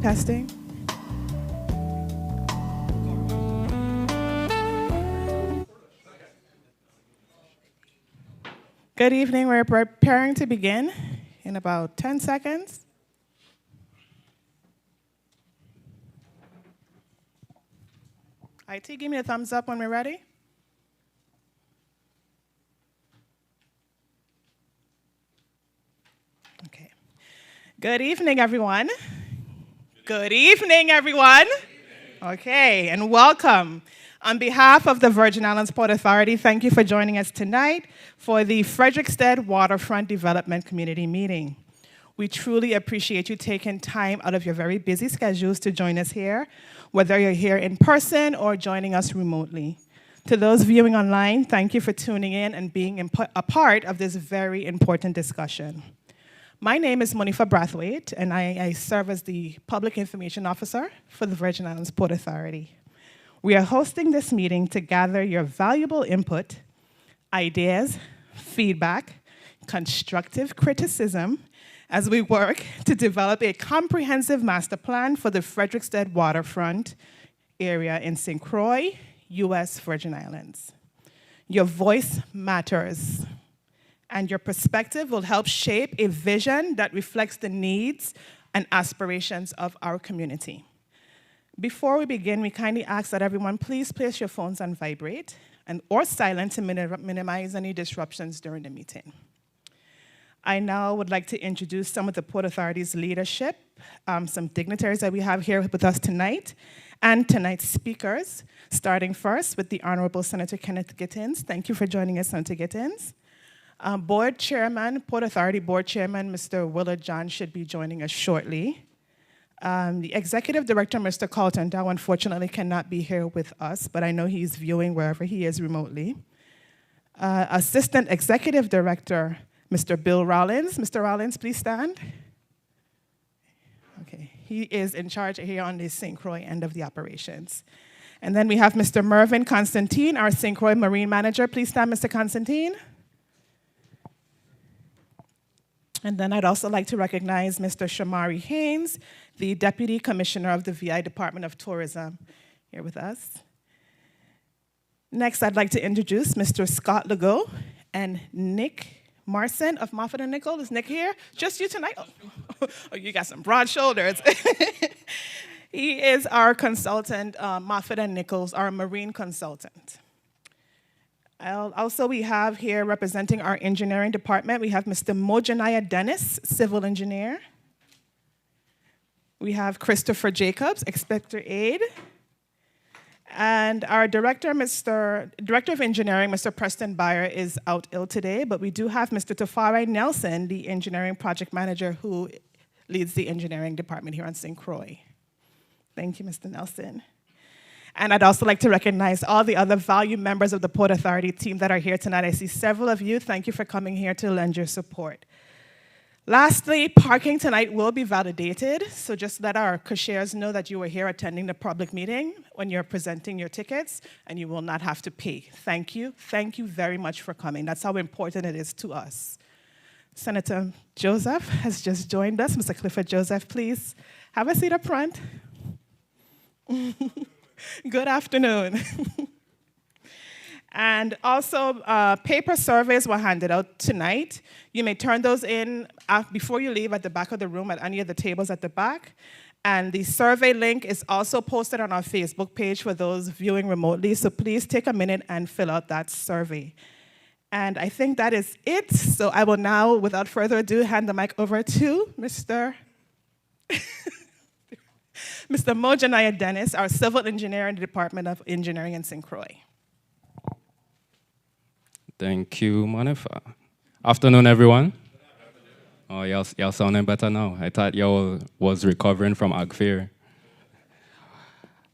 Testing. Good evening. We're preparing to begin in about 10 seconds. IT, give me a thumbs up when we're ready. Okay. Good evening, everyone. Good evening, everyone. Okay, and welcome. On behalf of the Virgin Islands Port Authority, thank you for joining us tonight for the Frederikstead Waterfront Development Community Meeting. We truly appreciate you taking time out of your very busy schedules to join us here, whether you're here in person or joining us remotely. To those viewing online, thank you for tuning in and being a part of this very important discussion. My name is Monifa Brathwaite, and I serve as the Public Information Officer for the Virgin Islands Port Authority. We are hosting this meeting to gather your valuable input, ideas, feedback, constructive criticism, as we work to develop a comprehensive master plan for the Frederikstead Waterfront area in St. Croix, U.S. Virgin Islands. Your voice matters, and your perspective will help shape a vision that reflects the needs and aspirations of our community. Before we begin, we kindly ask that everyone please place your phones on vibrate or silent to minimize any disruptions during the meeting. I now would like to introduce some of the Port Authority's leadership, some dignitaries that we have here with us tonight, and tonight's speakers, starting first with the Honorable Senator Kenneth Gittins. Thank you for joining us, Senator Gittins. Board Chairman, Port Authority Board Chairman, Mr. Willard John, should be joining us shortly. The Executive Director, Mr. Carlton Dow, unfortunately cannot be here with us, but I know he's viewing wherever he is remotely. Assistant Executive Director, Mr. Bill Rollins. Mr. Rollins, please stand. Okay, he is in charge here on the St. Croix end of the operations. And then we have Mr. Mervyn Constantine, our St. Croix Marine Manager. Please stand, Mr. Constantine. And then I'd also like to recognize Mr. Shamari Haynes, the Deputy Commissioner of the VI Department of Tourism, here with us. Next, I'd like to introduce Mr. Scott Legault and Nick Marson of Moffett & Nichols. Is Nick here? Just you tonight? Oh, you got some broad shoulders. He is our consultant, Moffett & Nichols, our marine consultant. Also, we have here representing our engineering department, we have Mr. Mojanaya Dennis, civil engineer. We have Christopher Jacobs, Inspector Aide. And our director of engineering, Mr. Preston Byer, is out ill today, but we do have Mr. Tafari Nelson, the engineering project manager who leads the engineering department here on St. Croix. Thank you, Mr. Nelson. And I'd also like to recognize all the other valued members of the Port Authority team that are here tonight. I see several of you. Thank you for coming here to lend your support. Lastly, parking tonight will be validated, so just let our cashiers know that you were here attending the public meeting when you're presenting your tickets, and you will not have to pay. Thank you very much for coming. That's how important it is to us. Senator Joseph has just joined us. Mr. Clifford Joseph, please have a seat up front. Good afternoon. And also, paper surveys were handed out tonight. You may turn those in before you leave at the back of the room at any of the tables at the back. And the survey link is also posted on our Facebook page for those viewing remotely, so please take a minute and fill out that survey. And I think that is it. So I will now, without further ado, hand the mic over to Mr. Mr. Mojanaya Dennis, our civil engineer in the Department of Engineering in St. Croix. Thank you, Monifa. Afternoon, everyone. Oh, y'all sounding better now. I thought y'all was recovering from Ag Fair.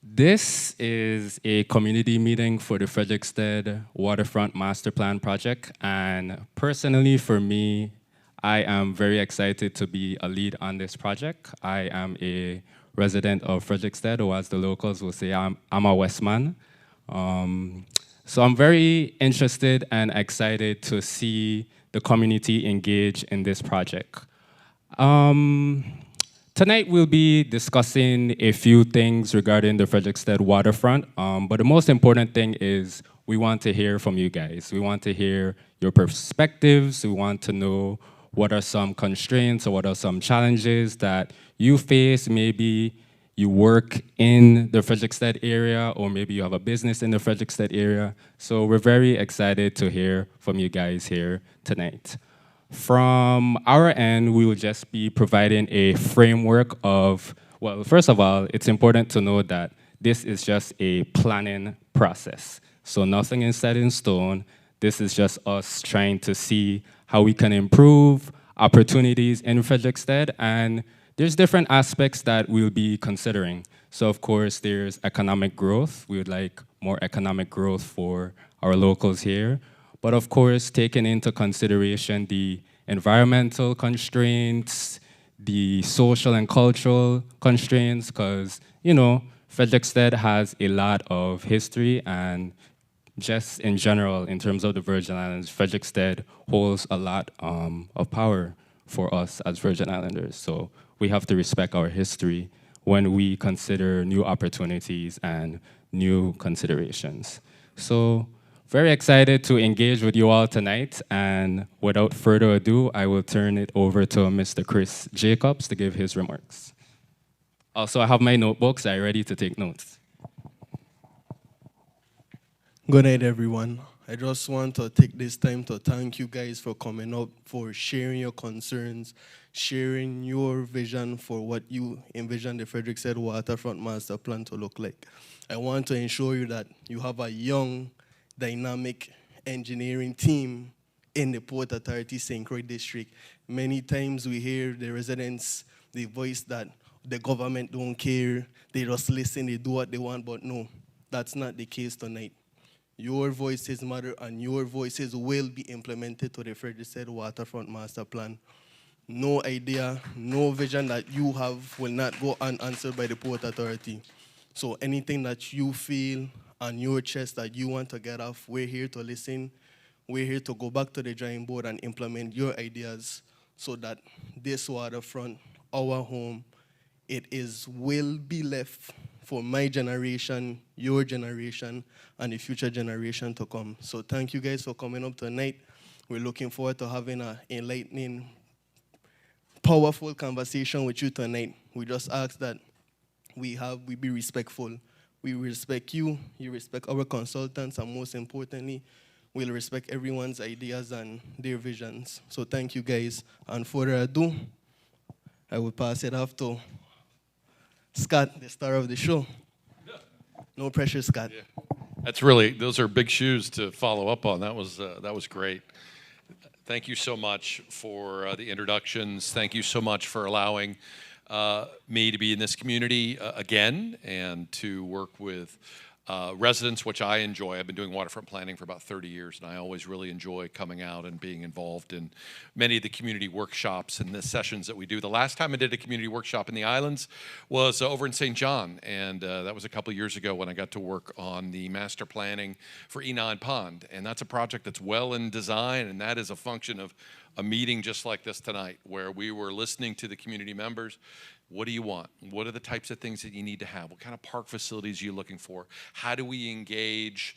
This is a community meeting for the Frederikstead Waterfront Masterplan project, and personally for me, I am very excited to be a lead on this project. I am a resident of Frederikstead, or as the locals will say, I'm a Westman. So I'm very interested and excited to see the community engage in this project. Tonight we'll be discussing a few things regarding the Frederikstead waterfront, but the most important thing is we want to hear from you guys. We want to hear your perspectives. We want to know what are some constraints or what are some challenges that you face. Maybe you work in the Frederikstead area, or maybe you have a business in the Frederikstead area. So we're very excited to hear from you guys here tonight. From our end, we will just be providing a framework of, well, first of all, it's important to know that this is just a planning process. So nothing is set in stone. This is just us trying to see how we can improve opportunities in Frederikstead, and there's different aspects that we'll be considering. So of course, there's economic growth. We would like more economic growth for our locals here. But of course, taking into consideration the environmental constraints, the social and cultural constraints, because, you know, Frederikstead has a lot of history, and just in general, in terms of the Virgin Islands, Frederikstead holds a lot of power for us as Virgin Islanders. So we have to respect our history when we consider new opportunities and new considerations. So very excited to engage with you all tonight, and without further ado, I will turn it over to Mr. Chris Jacobs to give his remarks. Also, I have my notebooks. I'm ready to take notes. Good night, everyone. I just want to take this time to thank you guys for coming up, for sharing your concerns, sharing your vision for what you envision the Frederikstead Waterfront Masterplan to look like. I want to ensure you that you have a young, dynamic engineering team in the Port Authority St. Croix District. Many times we hear the residents, they voice that the government don't care, they just listen, they do what they want, but no, that's not the case tonight. Your voices matter, and your voices will be implemented to the Frederikstead Waterfront Master Plan. No idea, no vision that you have will not go unanswered by the Port Authority. So anything that you feel on your chest that you want to get off, we're here to listen. We're here to go back to the drawing board and implement your ideas so that this waterfront, our home, will be left for my generation, your generation, and the future generation to come. So thank you guys for coming up tonight. We're looking forward to having an enlightening, powerful conversation with you tonight. We just ask that we be respectful. We respect you, you respect our consultants, and most importantly, we'll respect everyone's ideas and their visions. So thank you guys. And further ado, I will pass it off to Scott, the star of the show. No pressure, Scott. Yeah. Those are big shoes to follow up on. That was great. Thank you so much for the introductions. Thank you so much for allowing me to be in this community again and to work with residents, which I enjoy. I've been doing waterfront planning for about 30 years, and I always really enjoy coming out and being involved in many of the community workshops and the sessions that we do. The last time I did a community workshop in the islands was over in St. John, and that was a couple of years ago when I got to work on the master planning for Enon Pond, and that's a project that's well in design, and that is a function of a meeting just like this tonight, where we were listening to the community members. What do you want? What are the types of things that you need to have? What kind of park facilities are you looking for? How do we engage,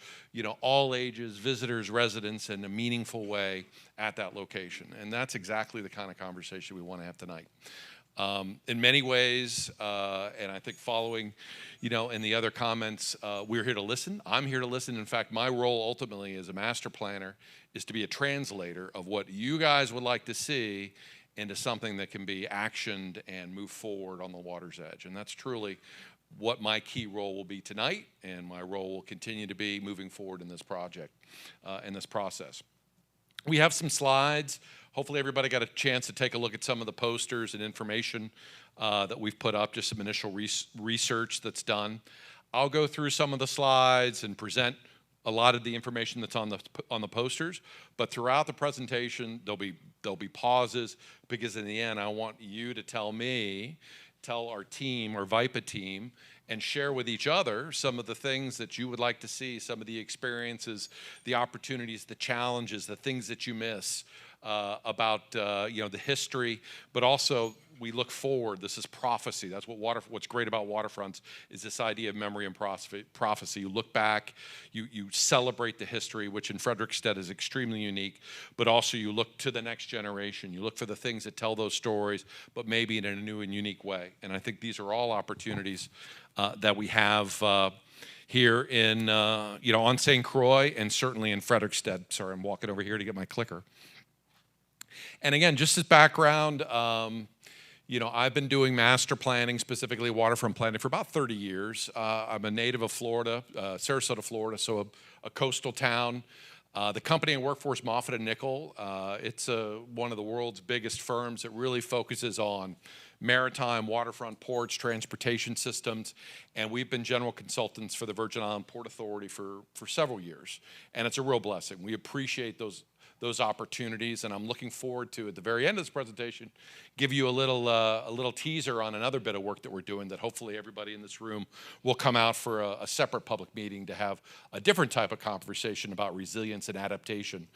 all ages, visitors, residents in a meaningful way at that location? And that's exactly the kind of conversation we want to have tonight. In many ways, and I think following, in the other comments, we're here to listen. I'm here to listen. In fact, my role ultimately as a master planner is to be a translator of what you guys would like to see into something that can be actioned and move forward on the water's edge. And that's truly what my key role will be tonight, and my role will continue to be moving forward in this project, in this process. We have some slides. Hopefully everybody got a chance to take a look at some of the posters and information that we've put up, just some initial research that's done. I'll go through some of the slides and present a lot of the information that's on the posters, but throughout the presentation there'll be pauses, because in the end I want you to tell our team, our VIPA team, and share with each other some of the things that you would like to see, some of the experiences, the opportunities, the challenges, the things that you miss about the history, but also we look forward. This is prophecy. That's what's great about waterfronts is this idea of memory and prophecy. You look back, you celebrate the history, which in Frederikstead is extremely unique, but also you look to the next generation. You look for the things that tell those stories, but maybe in a new and unique way. And I think these are all opportunities that we have here in, on St. Croix and certainly in Frederikstead. Sorry, I'm walking over here to get my clicker. And again, just as background, I've been doing master planning, specifically waterfront planning, for about 30 years. I'm a native of Florida, Sarasota, Florida, so a coastal town. The company I work for is Moffitt & Nichol. It's one of the world's biggest firms that really focuses on maritime, waterfront ports, transportation systems, and we've been general consultants for the Virgin Island Port Authority for several years, and it's a real blessing. We appreciate those opportunities, and I'm looking forward to, at the very end of this presentation, give you a little teaser on another bit of work that we're doing that hopefully everybody in this room will come out for a separate public meeting to have a different type of conversation about resilience and adaptation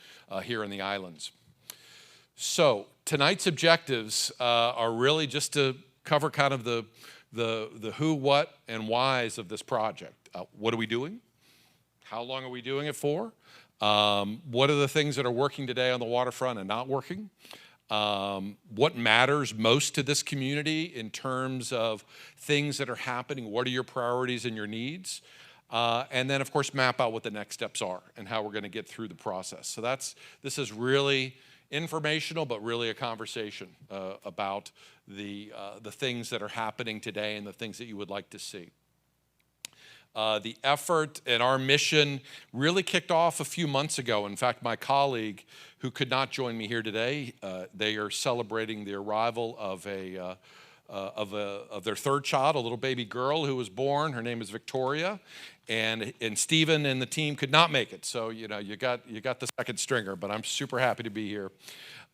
here in the islands. So tonight's objectives are really just to cover kind of the who, what, and whys of this project. What are we doing? How long are we doing it for? What are the things that are working today on the waterfront and not working? What matters most to this community in terms of things that are happening? What are your priorities and your needs? and then, of course, map out what the next steps are and how we're going to get through the process. So this is really informational, but really a conversation about the things that are happening today and the things that you would like to see. The effort and our mission really kicked off a few months ago. In fact, my colleague, who could not join me here today, they are celebrating the arrival of their third child, a little baby girl who was born. Her name is Victoria, and Stephen and the team could not make it. So you got the second stringer, but I'm super happy to be here.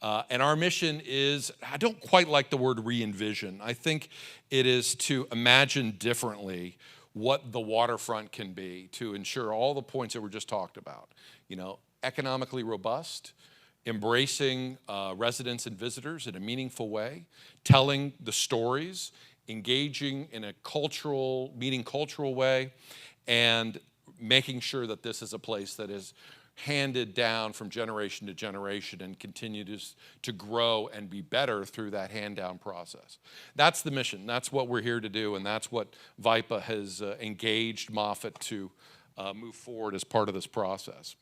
And our mission is, I don't quite like the word re-envision. I think it is to imagine differently what the waterfront can be to ensure all the points that were just talked about. Economically robust, embracing residents and visitors in a meaningful way, telling the stories, engaging in a cultural way, and making sure that this is a place that is handed down from generation to generation and continues to grow and be better through that hand-down process. That's the mission. That's what we're here to do, and that's what VIPA has engaged Moffitt to move forward as part of this process.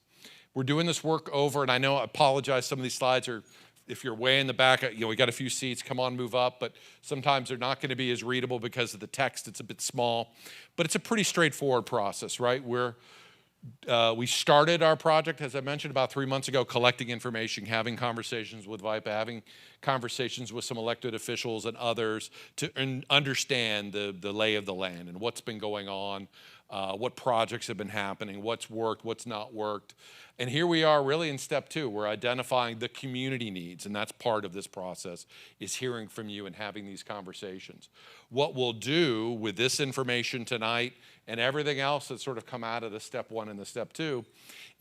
We're doing this work over, and I know, I apologize, some of these slides are, if you're way in the back, we got a few seats, come on, move up, but sometimes they're not going to be as readable because of the text, it's a bit small. But it's a pretty straightforward process, right? We started our project, as I mentioned, about 3 months ago, collecting information, having conversations with VIPA, having conversations with some elected officials and others to understand the lay of the land and what's been going on, what projects have been happening, what's worked, what's not worked. And here we are really in step 2. We're identifying the community needs, and that's part of this process, is hearing from you and having these conversations. What we'll do with this information tonight and everything else that's sort of come out of the step 1 and the step 2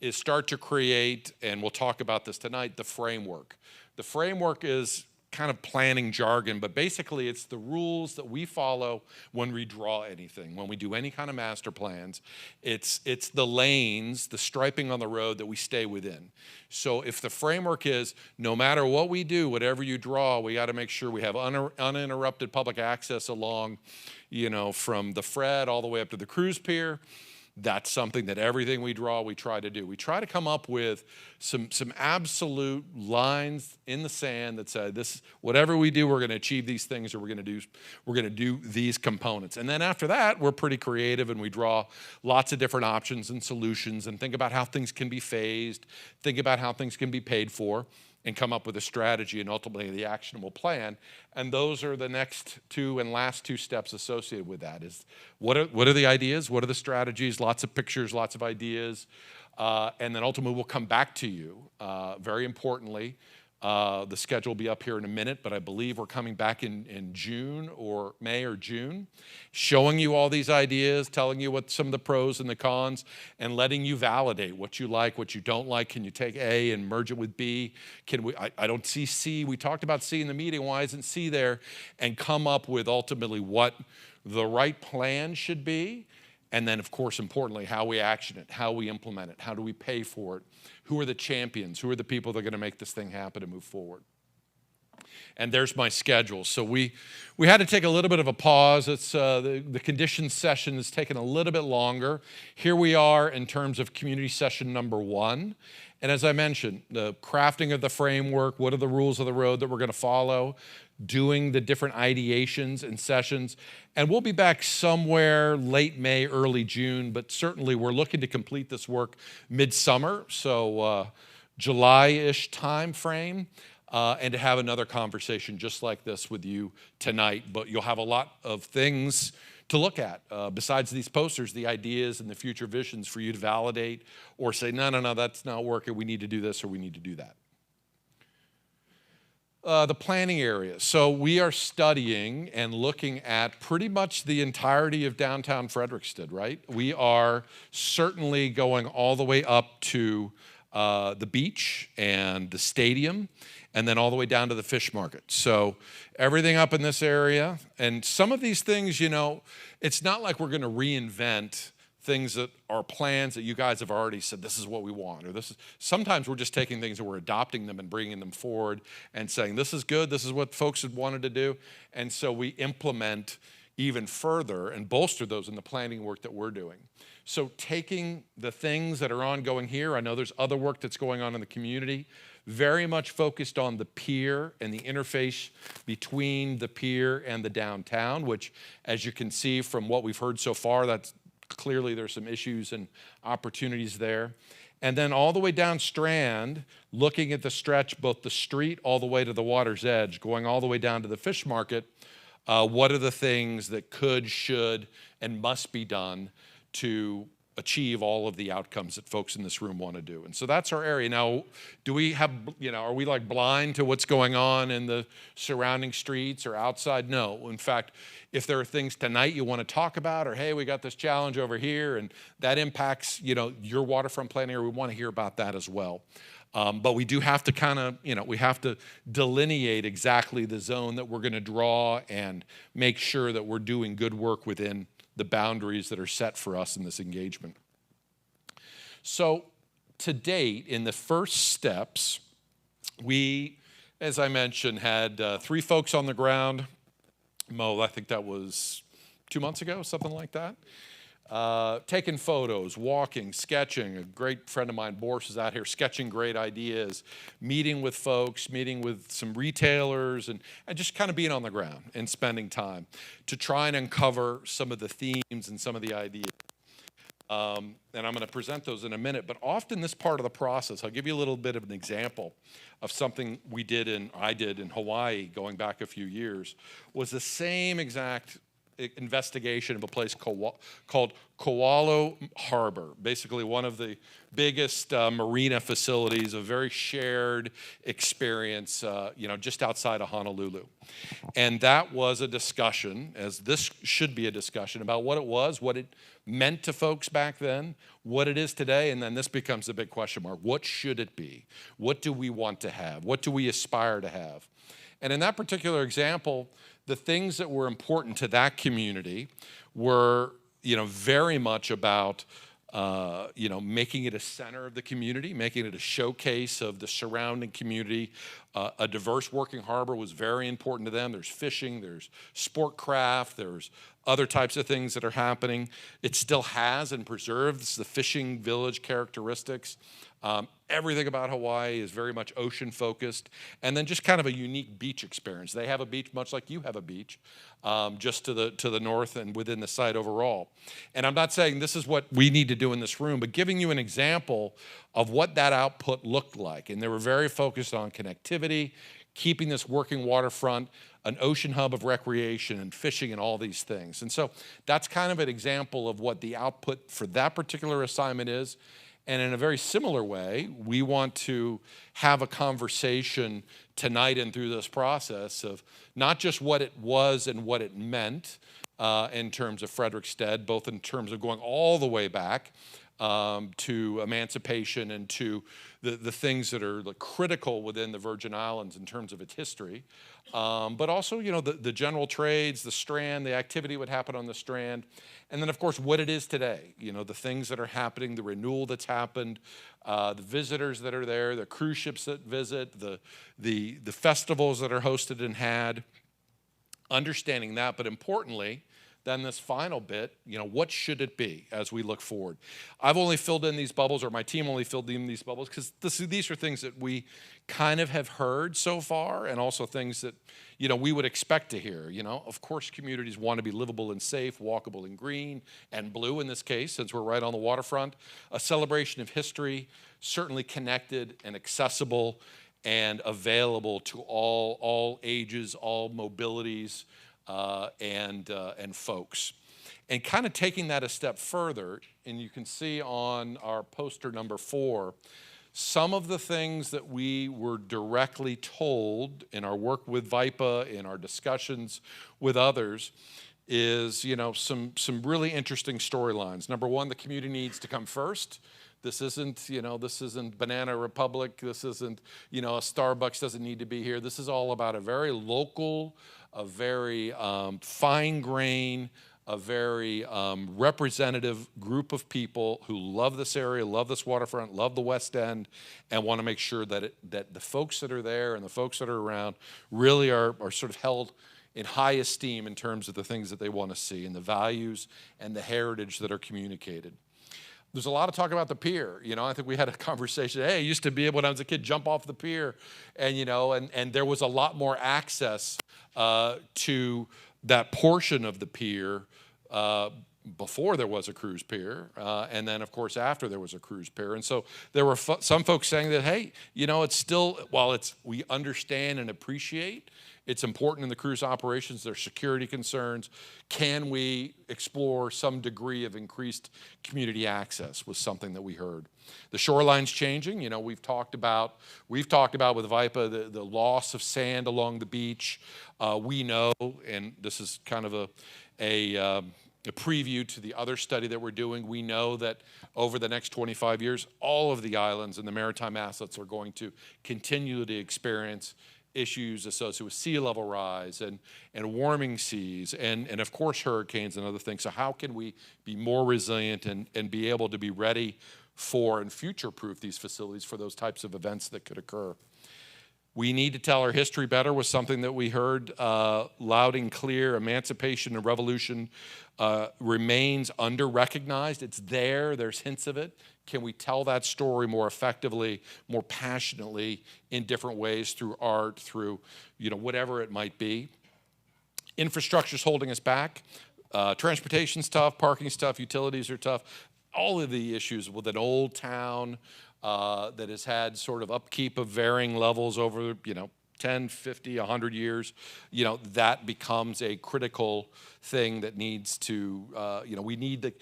is start to create, and we'll talk about this tonight, the framework. The framework is kind of planning jargon, but basically it's the rules that we follow when we draw anything, when we do any kind of master plans. It's the lanes, the striping on the road that we stay within. So if the framework is, no matter what we do, whatever you draw, we got to make sure we have uninterrupted public access along, from the Fred all the way up to the cruise pier. That's something that everything we draw, we try to do. We try to come up with some absolute lines in the sand that say, this, whatever we do, we're going to achieve these things, or we're going to do these components. And then after that, we're pretty creative, and we draw lots of different options and solutions, and think about how things can be phased, think about how things can be paid for, and come up with a strategy and ultimately the actionable plan. And those are the next 2 and last 2 steps associated with that. Is what are the ideas? What are the strategies? Lots of pictures, lots of ideas. And then ultimately we'll come back to you. Very importantly, the schedule will be up here in a minute, but I believe we're coming back in June or May or June, showing you all these ideas, telling you what some of the pros and the cons, and letting you validate what you like, what you don't like. Can you take A and merge it with B? I don't see C. We talked about C in the meeting. Why isn't C there? And come up with ultimately what the right plan should be. And then, of course, importantly, how we action it, how we implement it, how do we pay for it, who are the champions, who are the people that are going to make this thing happen and move forward. And there's my schedule. So we had to take a little bit of a pause. It's the conditions session has taken a little bit longer. Here we are in terms of community session number 1. And as I mentioned, the crafting of the framework, what are the rules of the road that we're going to follow, doing the different ideations and sessions. And we'll be back somewhere late May, early June, but certainly we're looking to complete this work midsummer, so July-ish time frame, and to have another conversation just like this with you tonight. But you'll have a lot of things to look at, besides these posters, the ideas and the future visions for you to validate or say, no, that's not working, we need to do this or we need to do that. The planning area. So we are studying and looking at pretty much the entirety of downtown Frederikstead, right? We are certainly going all the way up to the beach and the stadium, and then all the way down to the fish market. So everything up in this area. And some of these things, it's not like we're going to reinvent things that are plans that you guys have already said, this is what we want, or sometimes we're just taking things and we're adopting them and bringing them forward and saying, this is good, this is what folks had wanted to do. And so we implement even further and bolster those in the planning work that we're doing. So taking the things that are ongoing here, I know there's other work that's going on in the community, very much focused on the pier and the interface between the pier and the downtown, which, as you can see from what we've heard so far, that's clearly there's some issues and opportunities there. And then all the way down Strand, looking at the stretch, both the street all the way to the water's edge, going all the way down to the fish market, what are the things that could, should, and must be done to achieve all of the outcomes that folks in this room want to do. And so that's our area. Now, do we have, are we like blind to what's going on in the surrounding streets or outside? No. In fact, if there are things tonight you want to talk about, or hey, we got this challenge over here and that impacts, your waterfront plan area, we want to hear about that as well. But we do have to kind of, we have to delineate exactly the zone that we're going to draw and make sure that we're doing good work within the boundaries that are set for us in this engagement. So to date, in the first steps, we, as I mentioned, had 3 folks on the ground. Mo, I think that was 2 months ago, something like that. Taking photos, walking, sketching. A great friend of mine, Boris, is out here sketching great ideas, meeting with folks, meeting with some retailers, and just kind of being on the ground and spending time to try and uncover some of the themes and some of the ideas. And I'm going to present those in a minute, but often this part of the process, I'll give you a little bit of an example of something I did in Hawaii going back a few years, was the same exact investigation of a place called Koalo Harbor, basically one of the biggest marina facilities, a very shared experience, just outside of Honolulu. And that was a discussion, as this should be a discussion, about what it was, what it meant to folks back then, what it is today, and then this becomes a big question mark. What should it be? What do we want to have? What do we aspire to have? And in that particular example, the things that were important to that community were, very much about, making it a center of the community, making it a showcase of the surrounding community. A diverse working harbor was very important to them. There's fishing, there's sport craft, there's other types of things that are happening. It still has and preserves the fishing village characteristics. Everything about Hawaii is very much ocean focused, and then just kind of a unique beach experience. They have a beach much like you have a beach, just to the north and within the site overall. And I'm not saying this is what we need to do in this room, but giving you an example of what that output looked like. And they were very focused on connectivity, keeping this working waterfront an ocean hub of recreation and fishing and all these things. And so that's kind of an example of what the output for that particular assignment is. And in a very similar way, we want to have a conversation tonight and through this process of not just what it was and what it meant in terms of Frederikstead, both in terms of going all the way back to emancipation and to the things that are critical within the Virgin Islands in terms of its history, but also, the general trades, the Strand, the activity would happen on the Strand, and then, of course, what it is today, the things that are happening, the renewal that's happened, the visitors that are there, the cruise ships that visit, the festivals that are hosted and had, understanding that, but importantly, then this final bit, what should it be as we look forward? I've only filled in these bubbles, or my team only filled in these bubbles, because these are things that we kind of have heard so far, and also things that, we would expect to hear. Of course, communities want to be livable and safe, walkable and green, and blue in this case, since we're right on the waterfront. A celebration of history, certainly connected and accessible and available to all ages, all mobilities, and folks. And kind of taking that a step further, and you can see on our poster number 4, some of the things that we were directly told in our work with VIPA, in our discussions with others, is, some really interesting storylines. Number 1, the community needs to come first. This isn't Banana Republic. This isn't, a Starbucks doesn't need to be here. This is all about a very local, a very fine grain, a very representative group of people who love this area, love this waterfront, love the West End, and want to make sure that the folks that are there and the folks that are around really are sort of held in high esteem in terms of the things that they want to see and the values and the heritage that are communicated. There's a lot of talk about the pier. I think we had a conversation. Hey, I used to be able, when I was a kid, jump off the pier, and and there was a lot more access to that portion of the pier before there was a cruise pier, and then, of course, after there was a cruise pier. And so there were some folks saying that, hey, it's still, while we understand and appreciate it's important in the cruise operations, there's security concerns. Can we explore some degree of increased community access was something that we heard. The shoreline's changing. We've talked about with VIPA the loss of sand along the beach. We know, and this is kind of a preview to the other study that we're doing, we know that over the next 25 years, all of the islands and the maritime assets are going to continue to experience issues associated with sea level rise and warming seas and of course hurricanes and other things. So how can we be more resilient and be able to be ready for and future-proof these facilities for those types of events that could occur? We need to tell our history better was something that we heard loud and clear. Emancipation and revolution remains under-recognized. It's there. There's hints of it. Can we tell that story more effectively, more passionately, in different ways, through art, through whatever it might be? Infrastructure's holding us back. Transportation's tough. Parking's tough. Utilities are tough. All of the issues with an old town that has had sort of upkeep of varying levels over 10, 50, 100 years, that becomes a critical thing that needs to, we need the,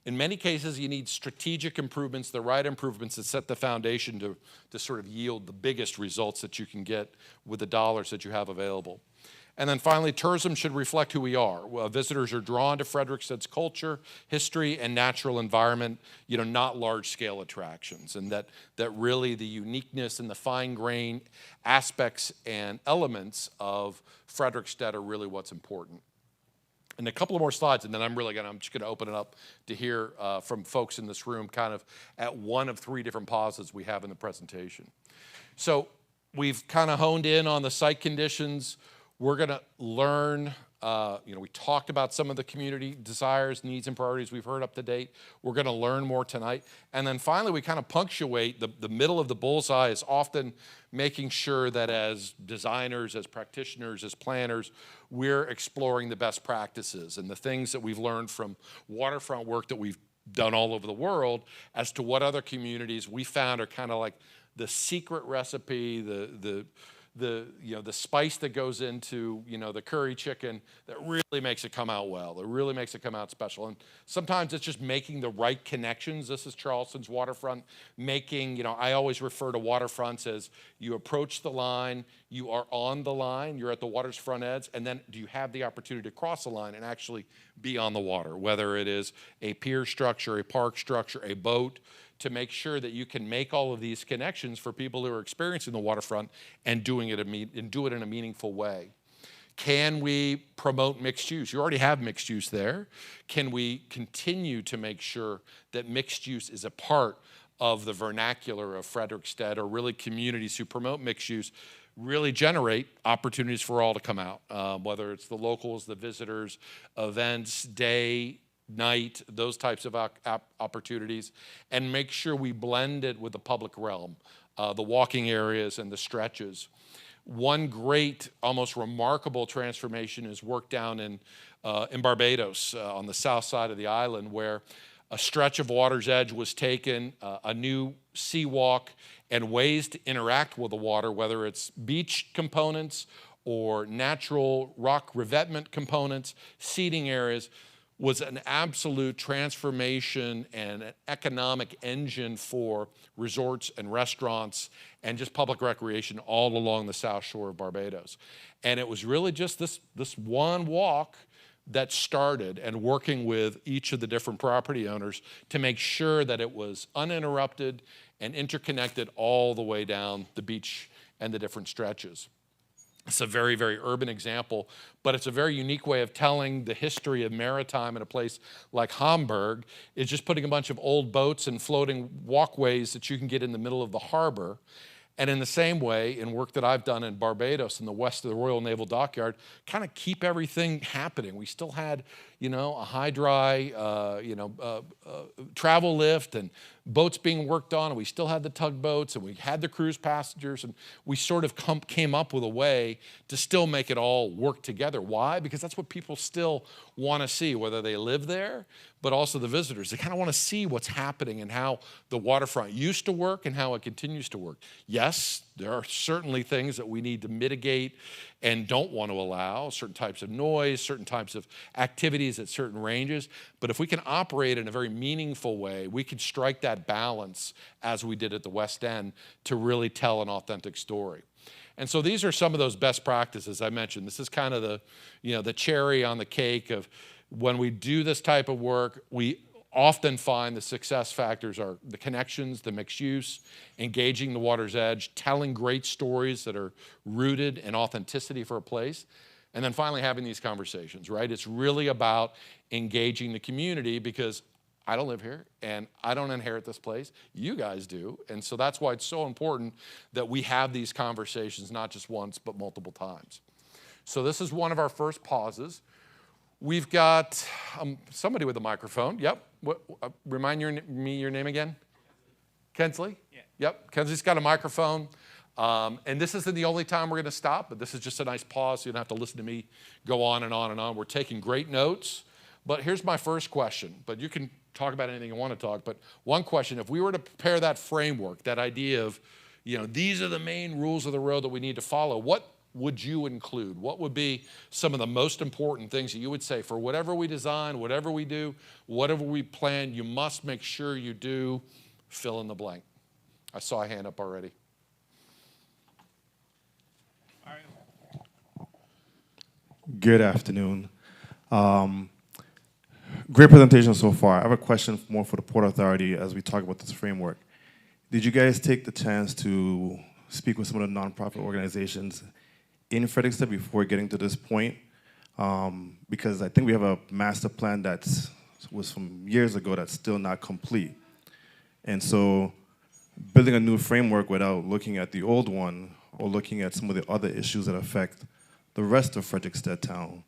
in many cases, you need strategic improvements, the right improvements that set the foundation to sort of yield the biggest results that you can get with the dollars that you have available. And then finally, tourism should reflect who we are. Well, visitors are drawn to Frederikstead's culture, history, and natural environment, not large-scale attractions. And that really the uniqueness and the fine-grained aspects and elements of Frederikstead are really what's important. And a couple of more slides, and then I'm just gonna open it up to hear from folks in this room kind of at one of three different pauses we have in the presentation. So we've kind of honed in on the site conditions. We're going to learn, we talked about some of the community desires, needs, and priorities we've heard up to date. We're going to learn more tonight. And then finally, we kind of punctuate the middle of the bullseye is often making sure that as designers, as practitioners, as planners, we're exploring the best practices and the things that we've learned from waterfront work that we've done all over the world as to what other communities we found are kind of like the secret recipe, the spice that goes into, the curry chicken that really makes it come out well, that really makes it come out special. And sometimes it's just making the right connections. This is Charleston's waterfront, I always refer to waterfronts as you approach the line, you are on the line, you're at the water's front edge, and then do you have the opportunity to cross the line and actually be on the water, whether it is a pier structure, a park structure, a boat, to make sure that you can make all of these connections for people who are experiencing the waterfront and do it in a meaningful way. Can we promote mixed use? You already have mixed use there. Can we continue to make sure that mixed use is a part of the vernacular of Frederikstead, or really communities who promote mixed use really generate opportunities for all to come out, whether it's the locals, the visitors, events, day, night, those types of opportunities, and make sure we blend it with the public realm, the walking areas and the stretches. One great, almost remarkable transformation is work down in Barbados on the south side of the island, where a stretch of water's edge was taken, a new sea walk, and ways to interact with the water, whether it's beach components or natural rock revetment components, seating areas, was an absolute transformation and an economic engine for resorts and restaurants and just public recreation all along the south shore of Barbados. And it was really just this one walk that started, and working with each of the different property owners to make sure that it was uninterrupted and interconnected all the way down the beach and the different stretches. It's a very, very urban example, but it's a very unique way of telling the history of maritime in a place like Hamburg. It's just putting a bunch of old boats and floating walkways that you can get in the middle of the harbor. And in the same way, in work that I've done in Barbados in the west of the Royal Naval Dockyard, kind of keep everything happening. We still had, a high dry, travel lift and boats being worked on, and we still had the tugboats, and we had the cruise passengers, and we sort of came up with a way to still make it all work together. Why? Because that's what people still want to see, whether they live there, but also the visitors. They kind of want to see what's happening and how the waterfront used to work and how it continues to work. Yes, there are certainly things that we need to mitigate and don't want to allow, certain types of noise, certain types of activities at certain ranges. But if we can operate in a very meaningful way, we can strike that balance as we did at the West End to really tell an authentic story. And so these are some of those best practices I mentioned. This is kind of the cherry on the cake of when we do this type of work, we often find the success factors are the connections, the mixed use, engaging the water's edge, telling great stories that are rooted in authenticity for a place, and then finally having these conversations, right? It's really about engaging the community because I don't live here and I don't inherit this place. You guys do. And so that's why it's so important that we have these conversations not just once, but multiple times. So this is one of our first pauses. We've got somebody with a microphone. Yep. Remind me your name again? Kensley? Yeah. Yep. Kensley's got a microphone. And this isn't the only time we're going to stop, but this is just a nice pause so you don't have to listen to me go on and on and on. We're taking great notes. But here's my first question. But you can talk about anything you want to talk. But one question, if we were to prepare that framework, that idea of, these are the main rules of the road that we need to follow, what would you include? What would be some of the most important things that you would say for whatever we design, whatever we do, whatever we plan, you must make sure you do, fill in the blank. I saw a hand up already. Good afternoon. Great presentation so far. I have a question more for the Port Authority as we talk about this framework. Did you guys take the chance to speak with some of the nonprofit organizations in Frederikstead before getting to this point? Because I think we have a master plan that was from years ago that's still not complete. And so building a new framework without looking at the old one or looking at some of the other issues that affect the rest of Frederikstead town.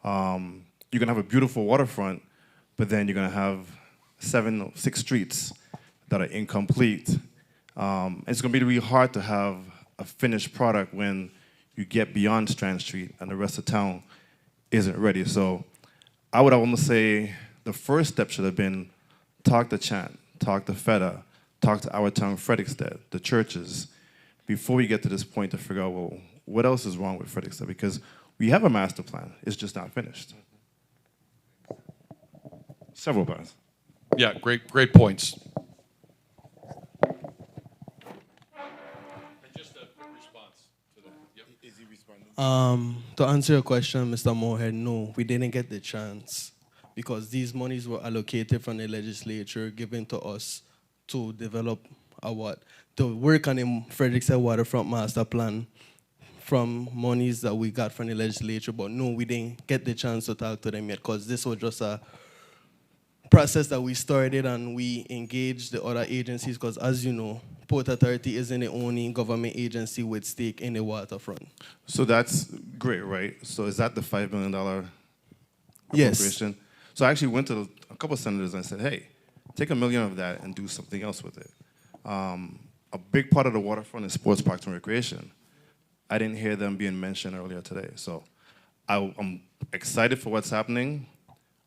You're gonna have a beautiful waterfront, but then you're gonna have 6 streets that are incomplete. It's gonna be really hard to have a finished product when you get beyond Strand Street and the rest of town isn't ready. So I would almost say the first step should have been talk to Chant, talk to FEDA, talk to our town, Frederikstead, the churches, before we get to this point to figure out, well, what else is wrong with Frederikstead? Because we have a master plan, it's just not finished. Several plans. Yeah, great points. To answer your question, Mr. Moorhead, no, we didn't get the chance because these monies were allocated from the legislature, given to us to develop to work on the Frederikstead Waterfront Masterplan from monies that we got from the legislature. But no, we didn't get the chance to talk to them yet because this was just a process that we started and we engaged the other agencies because, as you know, Port Authority isn't the only government agency with stake in the waterfront. So that's great, right? So is that the $5 million Yes. appropriation? So I actually went to a couple of senators and I said, hey, take $1 million of that and do something else with it. A big part of the waterfront is sports, parks, and recreation. I didn't hear them being mentioned earlier today. So I'm excited for what's happening,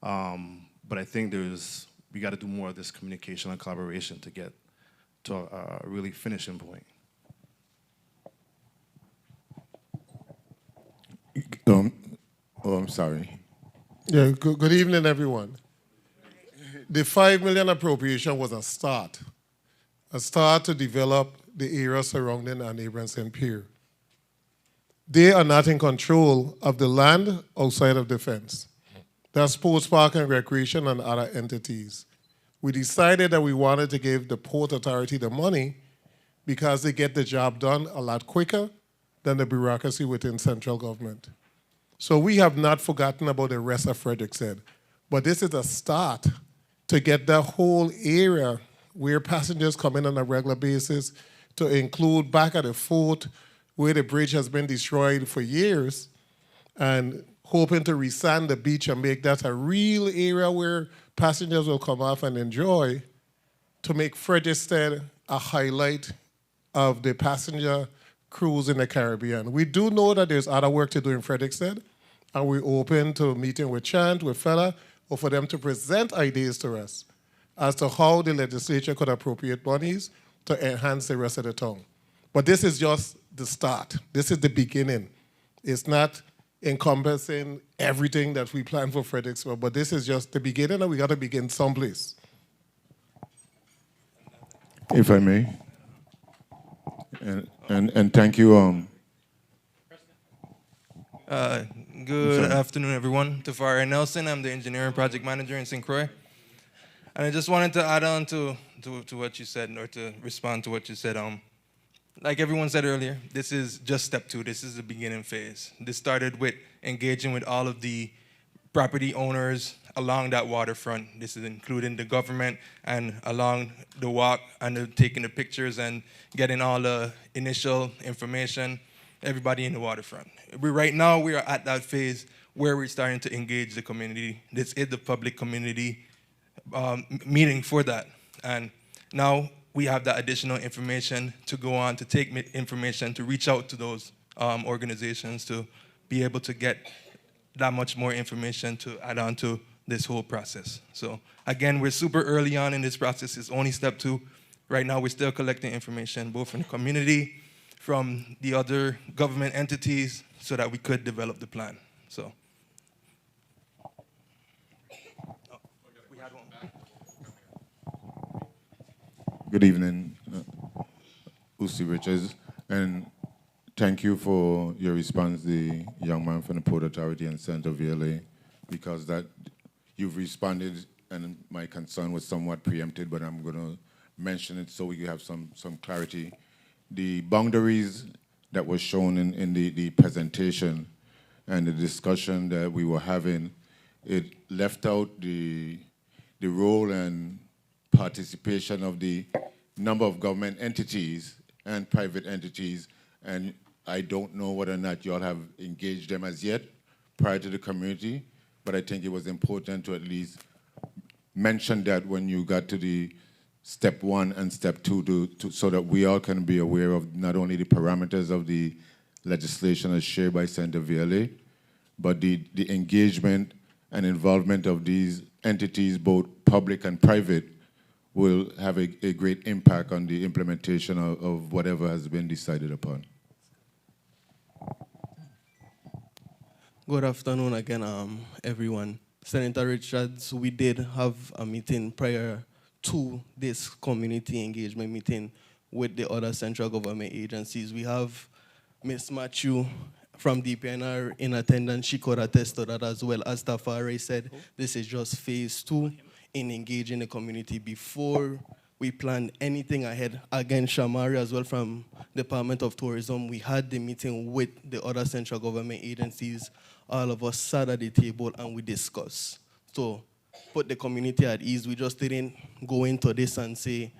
but I think we got to do more of this communication and collaboration to get to a really finishing point. I'm sorry. Yeah, good evening, everyone. The $5 million appropriation was a start to develop the area surrounding our neighboring St. Pierre. They are not in control of the land outside of the fence. That's Sports Park and Recreation and other entities. We decided that we wanted to give the Port Authority the money because they get the job done a lot quicker than the bureaucracy within central government. So we have not forgotten about the rest of Frederikstead, but this is a start to get the whole area where passengers come in on a regular basis to include back at the fort where the bridge has been destroyed for years, and hoping to resand the beach and make that a real area where passengers will come off and enjoy, to make Frederikstead a highlight of the passenger cruise in the Caribbean. We do know that there's other work to do in Frederikstead, and we're open to meeting with Chant, with Fella, or for them to present ideas to us as to how the legislature could appropriate monies to enhance the rest of the town. But this is just the start. This is the beginning. It's not encompassing everything that we plan for Frederikstead, but this is just the beginning, and we got to begin someplace. If I may, and thank you. Good afternoon, everyone. Tafari Nelson, I'm the engineering project manager in St. Croix. And I just wanted to add on to what you said, or to respond to what you said. Like everyone said earlier, this is just step 2. This is the beginning phase. This started with engaging with all of the property owners along that waterfront. This is including the government, and along the walk, and taking the pictures and getting all the initial information, everybody in the waterfront. Right now, we are at that phase where we're starting to engage the community. This is the public community meeting for that. And now we have that additional information to go on, to take information, to reach out to those organizations, to be able to get that much more information to add on to this whole process. So again, we're super early on in this process. It's only step 2. Right now, we're still collecting information, both from the community, from the other government entities, so that we could develop the plan. So. We had one. Good evening, Usi Richards, and thank you for your response, the young man from the Port Authority and Center VLA, because that you've responded, and my concern was somewhat preempted, but I'm going to mention it so we have some clarity. The boundaries that were shown in the presentation and the discussion that we were having, it left out the role and participation of the number of government entities and private entities, and I don't know whether or not you all have engaged them as yet prior to the community, but I think it was important to at least mention that when you got to the step 1 and step 2 so that we all can be aware of not only the parameters of the legislation as shared by Senator VLA, but the engagement and involvement of these entities, both public and private, will have a great impact on the implementation of whatever has been decided upon. Good afternoon again, everyone. Senator Richards, we did have a meeting prior to this community engagement meeting with the other central government agencies. We have Ms. Matthew from DPNR in attendance. She could attest to that as well. As Tafari said, this is just phase 2 in engaging the community before we plan anything ahead. Again, Shamari as well from Department of Tourism, we had the meeting with the other central government agencies. All of us sat at the table and we discussed. So put the community at ease. We just didn't go into this and say,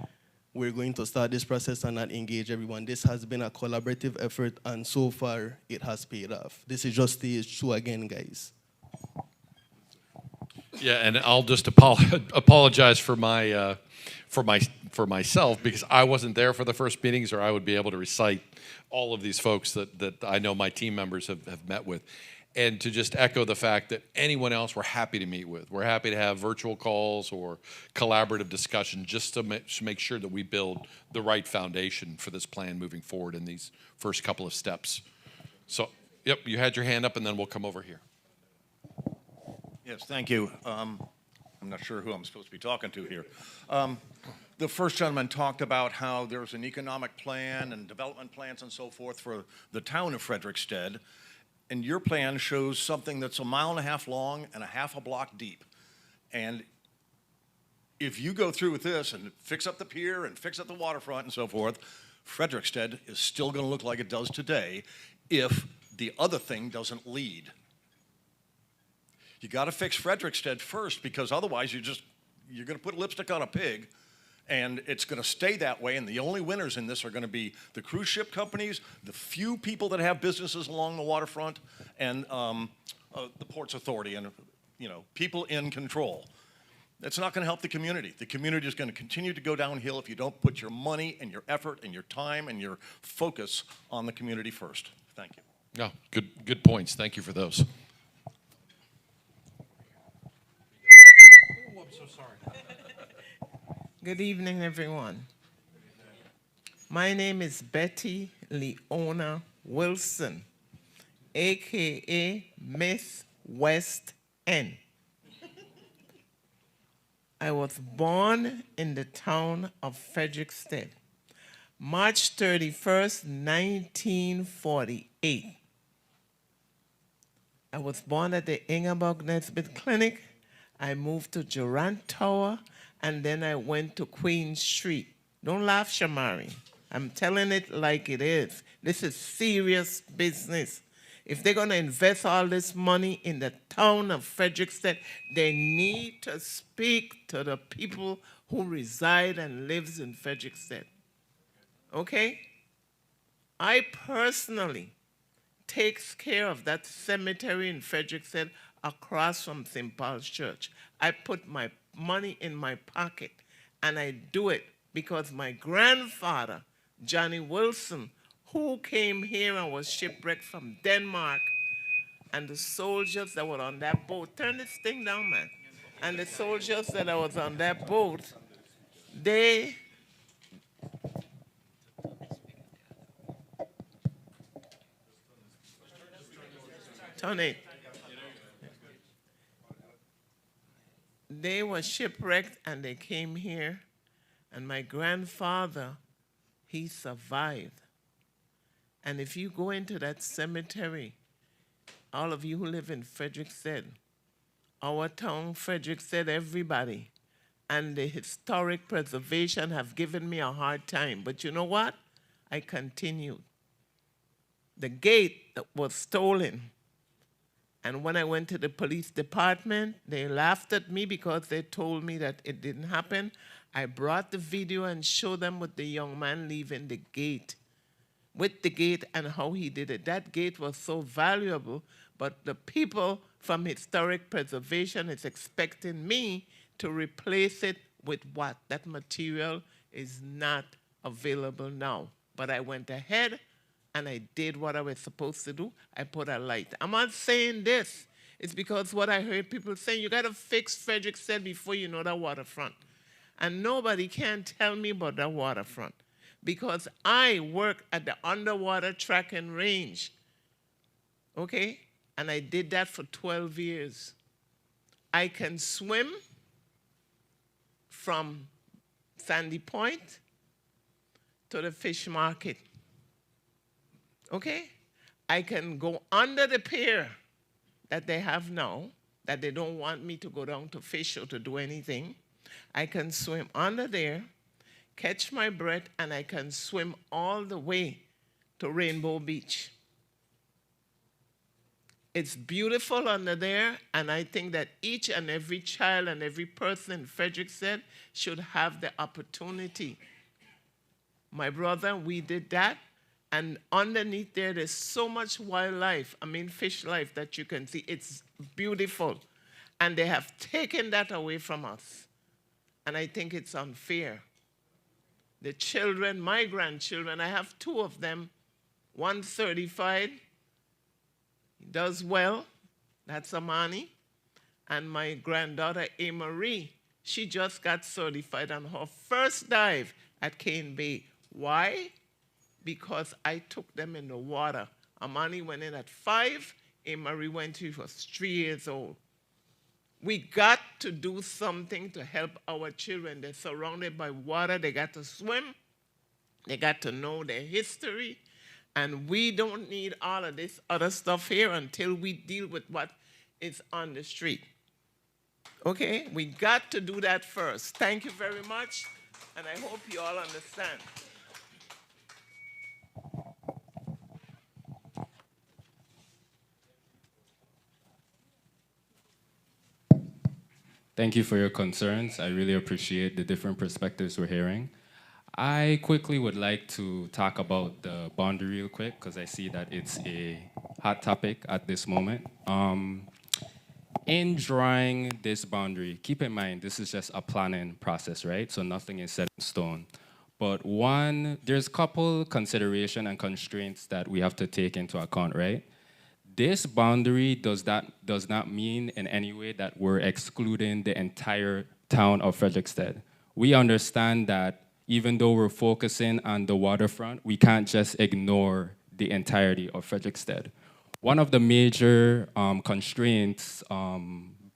we're going to start this process and not engage everyone. This has been a collaborative effort, and so far it has paid off. This is just stage 2 again, guys. Yeah, and I'll just apologize for my for myself, because I wasn't there for the first meetings, or I would be able to recite all of these folks that I know my team members have met with. And to just echo the fact that anyone else we're happy to meet with. We're happy to have virtual calls or collaborative discussion just to make sure that we build the right foundation for this plan moving forward in these first couple of steps. So, yep, you had your hand up, and then we'll come over here. Yes, thank you. I'm not sure who I'm supposed to be talking to here. The first gentleman talked about how there's an economic plan and development plans and so forth for the town of Frederikstead. And your plan shows something that's 1.5 miles long and 1/2 block deep. And if you go through with this and fix up the pier and fix up the waterfront and so forth, Frederikstead is still going to look like it does today if the other thing doesn't lead. You got to fix Frederikstead first, because otherwise you're going to put lipstick on a pig And it's going to stay that way, and the only winners in this are going to be the cruise ship companies, the few people that have businesses along the waterfront, and the Ports Authority, and people in control. That's not going to help the community. The community is going to continue to go downhill if you don't put your money and your effort and your time and your focus on the community first. Thank you. No, good points. Thank you for those. Oh, I'm so sorry. Good evening, everyone. My name is Betty Leona Wilson, a.k.a. Miss West End. I was born in the town of Frederikstead, March 31st, 1948. I was born at the Ingeborg Nesbitt Clinic. I moved to Durant Tower, and then I went to Queen Street. Don't laugh, Shamari. I'm telling it like it is. This is serious business. If they're going to invest all this money in the town of Frederikstead, they need to speak to the people who reside and lives in Frederikstead. Okay? I personally takes care of that cemetery in Frederikstead across from St. Paul's Church. I put my money in my pocket, and I do it because my grandfather, Johnny Wilson, who came here and was shipwrecked from Denmark, and the soldiers that were on that boat, turn this thing down, man, and the soldiers that was on that boat, they turn it. They were shipwrecked and they came here, and my grandfather, he survived. And if you go into that cemetery, all of you who live in Frederikstead, our town, Frederikstead, everybody, and the historic preservation have given me a hard time. But you know what? I continued. The gate that was stolen. And when I went to the police department, they laughed at me because they told me that it didn't happen. I brought the video and showed them with the young man leaving the gate, with the gate and how he did it. That gate was so valuable, but the people from historic preservation is expecting me to replace it with what? That material is not available now. But I went ahead and I did what I was supposed to do. I put a light. I'm not saying this. It's because what I heard people saying, you got to fix Frederikstead before you know the waterfront. And nobody can tell me about the waterfront because I work at the underwater track and range. Okay? And I did that for 12 years. I can swim from Sandy Point to the fish market. Okay? I can go under the pier that they have now, that they don't want me to go down to fish or to do anything. I can swim under there, catch my breath, and I can swim all the way to Rainbow Beach. It's beautiful under there, and I think that each and every child and every person in Frederikstead should have the opportunity. My brother, we did that. And underneath there, there's so much wildlife, fish life that you can see. It's beautiful. And they have taken that away from us. And I think it's unfair. The children, my grandchildren, I have two of them. One's certified. He does well. That's Amani. And my granddaughter, A. Marie, she just got certified on her first dive at Cane Bay. Why? Because I took them in the water. Amani went in at 5, Marie went to, she was 3 years old. We got to do something to help our children. They're surrounded by water, they got to swim, they got to know their history, and we don't need all of this other stuff here until we deal with what is on the street. Okay, we got to do that first. Thank you very much, and I hope you all understand. Thank you for your concerns. I really appreciate the different perspectives we're hearing. I quickly would like to talk about the boundary real quick because I see that it's a hot topic at this moment. In drawing this boundary, keep in mind this is just a planning process, right? So nothing is set in stone. But there's a couple consideration and constraints that we have to take into account, right? This boundary does not mean in any way that we're excluding the entire town of Frederikstead. We understand that even though we're focusing on the waterfront, we can't just ignore the entirety of Frederikstead. One of the major constraints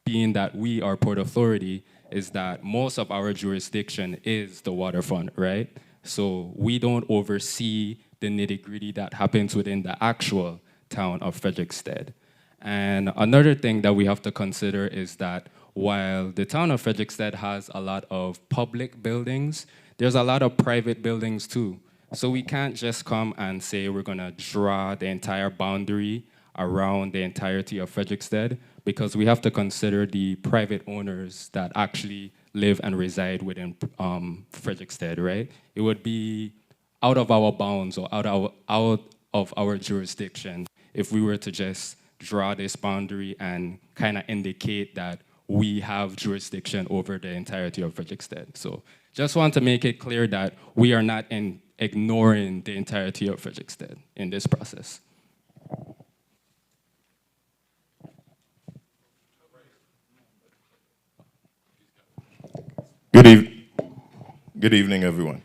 being that we are Port Authority is that most of our jurisdiction is the waterfront, right? So we don't oversee the nitty-gritty that happens within the actual town of Frederikstead. And another thing that we have to consider is that while the town of Frederikstead has a lot of public buildings, there's a lot of private buildings too. So we can't just come and say we're gonna draw the entire boundary around the entirety of Frederikstead because we have to consider the private owners that actually live and reside within Frederikstead, right? It would be out of our bounds or out of our jurisdiction if we were to just draw this boundary and kind of indicate that we have jurisdiction over the entirety of Frederikstead. So just want to make it clear that we are not ignoring the entirety of Frederikstead in this process. Good evening, everyone.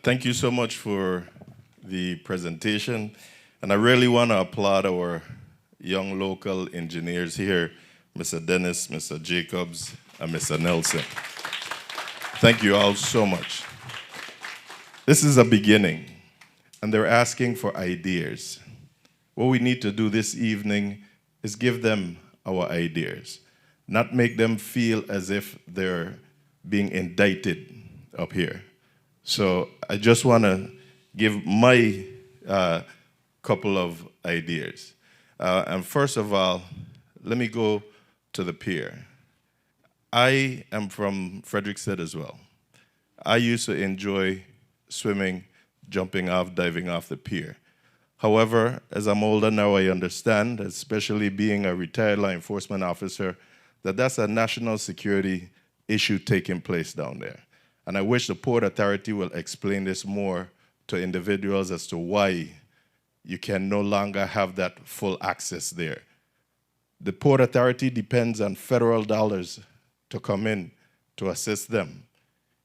Thank you so much for the presentation. And I really want to applaud our young local engineers here, Mr. Dennis, Mr. Jacobs, and Mr. Nelson. Thank you all so much. This is a beginning, and they're asking for ideas. What we need to do this evening is give them our ideas, not make them feel as if they're being indicted up here. So I just want to give my couple of ideas. And first of all, let me go to the pier. I am from Frederikstead as well. I used to enjoy swimming, jumping off, diving off the pier. However, as I'm older now, I understand, especially being a retired law enforcement officer, that that's a national security issue taking place down there. And I wish the Port Authority will explain this more to individuals as to why you can no longer have that full access there. The Port Authority depends on federal dollars to come in to assist them.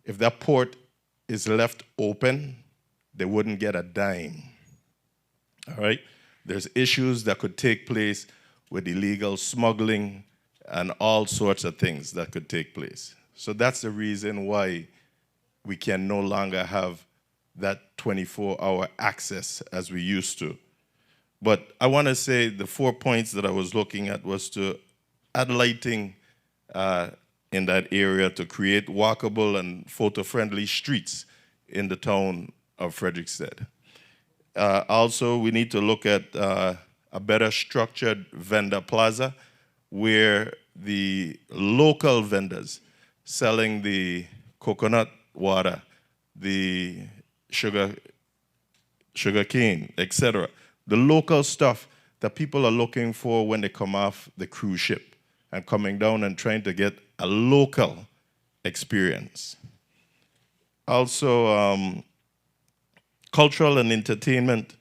If that port is left open, they wouldn't get a dime. All right? There's issues that could take place with illegal smuggling and all sorts of things that could take place. So that's the reason why we can no longer have that 24-hour access as we used to. But I want to say the 4 points that I was looking at was to add lighting in that area to create walkable and photo-friendly streets in the town of Frederikstead. Also, we need to look at a better structured vendor plaza where the local vendors selling the coconut water, the sugar cane, etc. The local stuff that people are looking for when they come off the cruise ship and coming down and trying to get a local experience. Also, cultural and entertainment,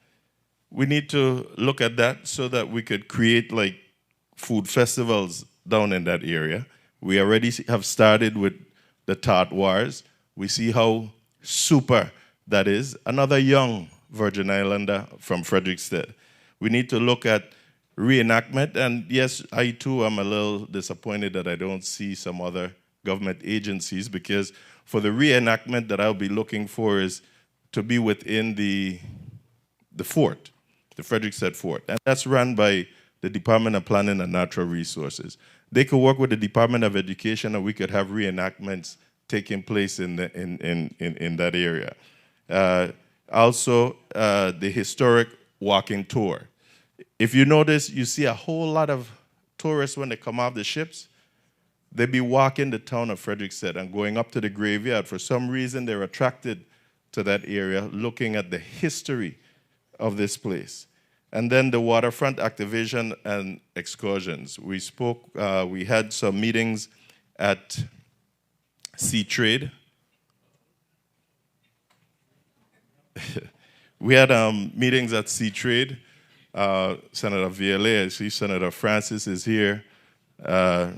we need to look at that so that we could create like food festivals down in that area. We already have started with the Tart Wars. We see how super that is. Another young Virgin Islander from Frederikstead. We need to look at reenactment, and yes, I too am a little disappointed that I don't see some other government agencies, because for the reenactment that I'll be looking for is to be within the fort, the Frederikstead Fort, and that's run by the Department of Planning and Natural Resources. They could work with the Department of Education, and we could have reenactments taking place in that area. Also, the historic walking tour. If you notice, you see a whole lot of tourists when they come off the ships. they be walking the town of Frederikstead and going up to the graveyard. For some reason, they're attracted to that area, looking at the history of this place. And then the waterfront activation and excursions. We spoke, we had some meetings at Sea Trade. We had meetings at Sea Trade. Senator VLA, I see Senator Francis is here. I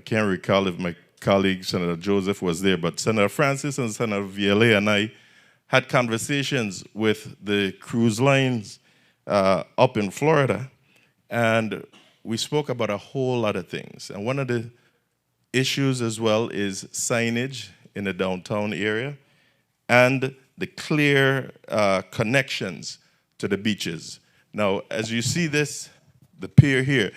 can't recall if my colleague, Senator Joseph, was there, but Senator Francis and Senator VLA and I had conversations with the cruise lines up in Florida, and we spoke about a whole lot of things. And one of the issues as well is signage in the downtown area and the clear connections to the beaches. Now, as you see this, the pier here,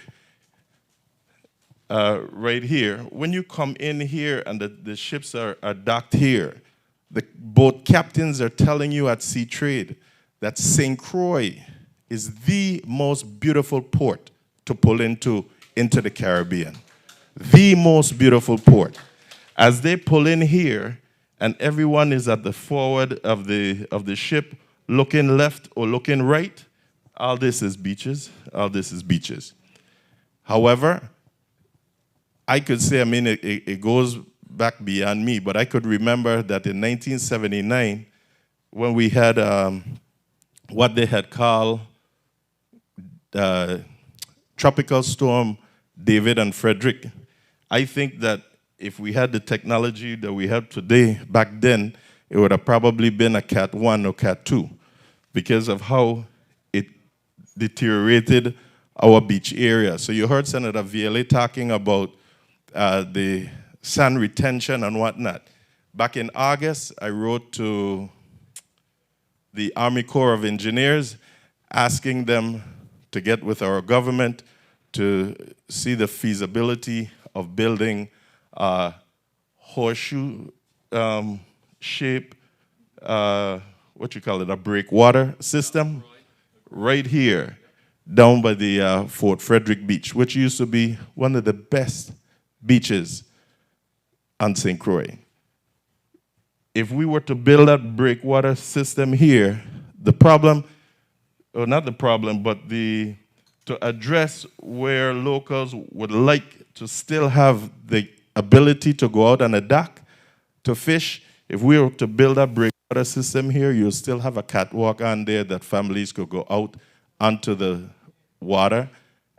right here, when you come in here and the ships are docked here, the boat captains are telling you at Sea Trade that St. Croix is the most beautiful port to pull into the Caribbean. The most beautiful port. As they pull in here, and everyone is at the forward of the ship, looking left or looking right, all this is beaches, all this is beaches. However, I could say, I mean, it goes back beyond me, but I could remember that in 1979, when we had what they had called Tropical Storm David and Frederick, I think that if we had the technology that we have today, back then, it would have probably been a Cat 1 or Cat 2 because of how it deteriorated our beach area. So you heard Senator VLA talking about the sand retention and whatnot. Back in August, I wrote to the Army Corps of Engineers asking them to get with our government to see the feasibility of building a horseshoe shape, what you call it, a breakwater system right here down by the Fort Frederick Beach, which used to be one of the best beaches on St. Croix. If we were to build that breakwater system here, the problem, or not the problem, but to address where locals would like to still have the ability to go out on a dock to fish, if we were to build a breakwater system here, you'll still have a catwalk on there that families could go out onto the water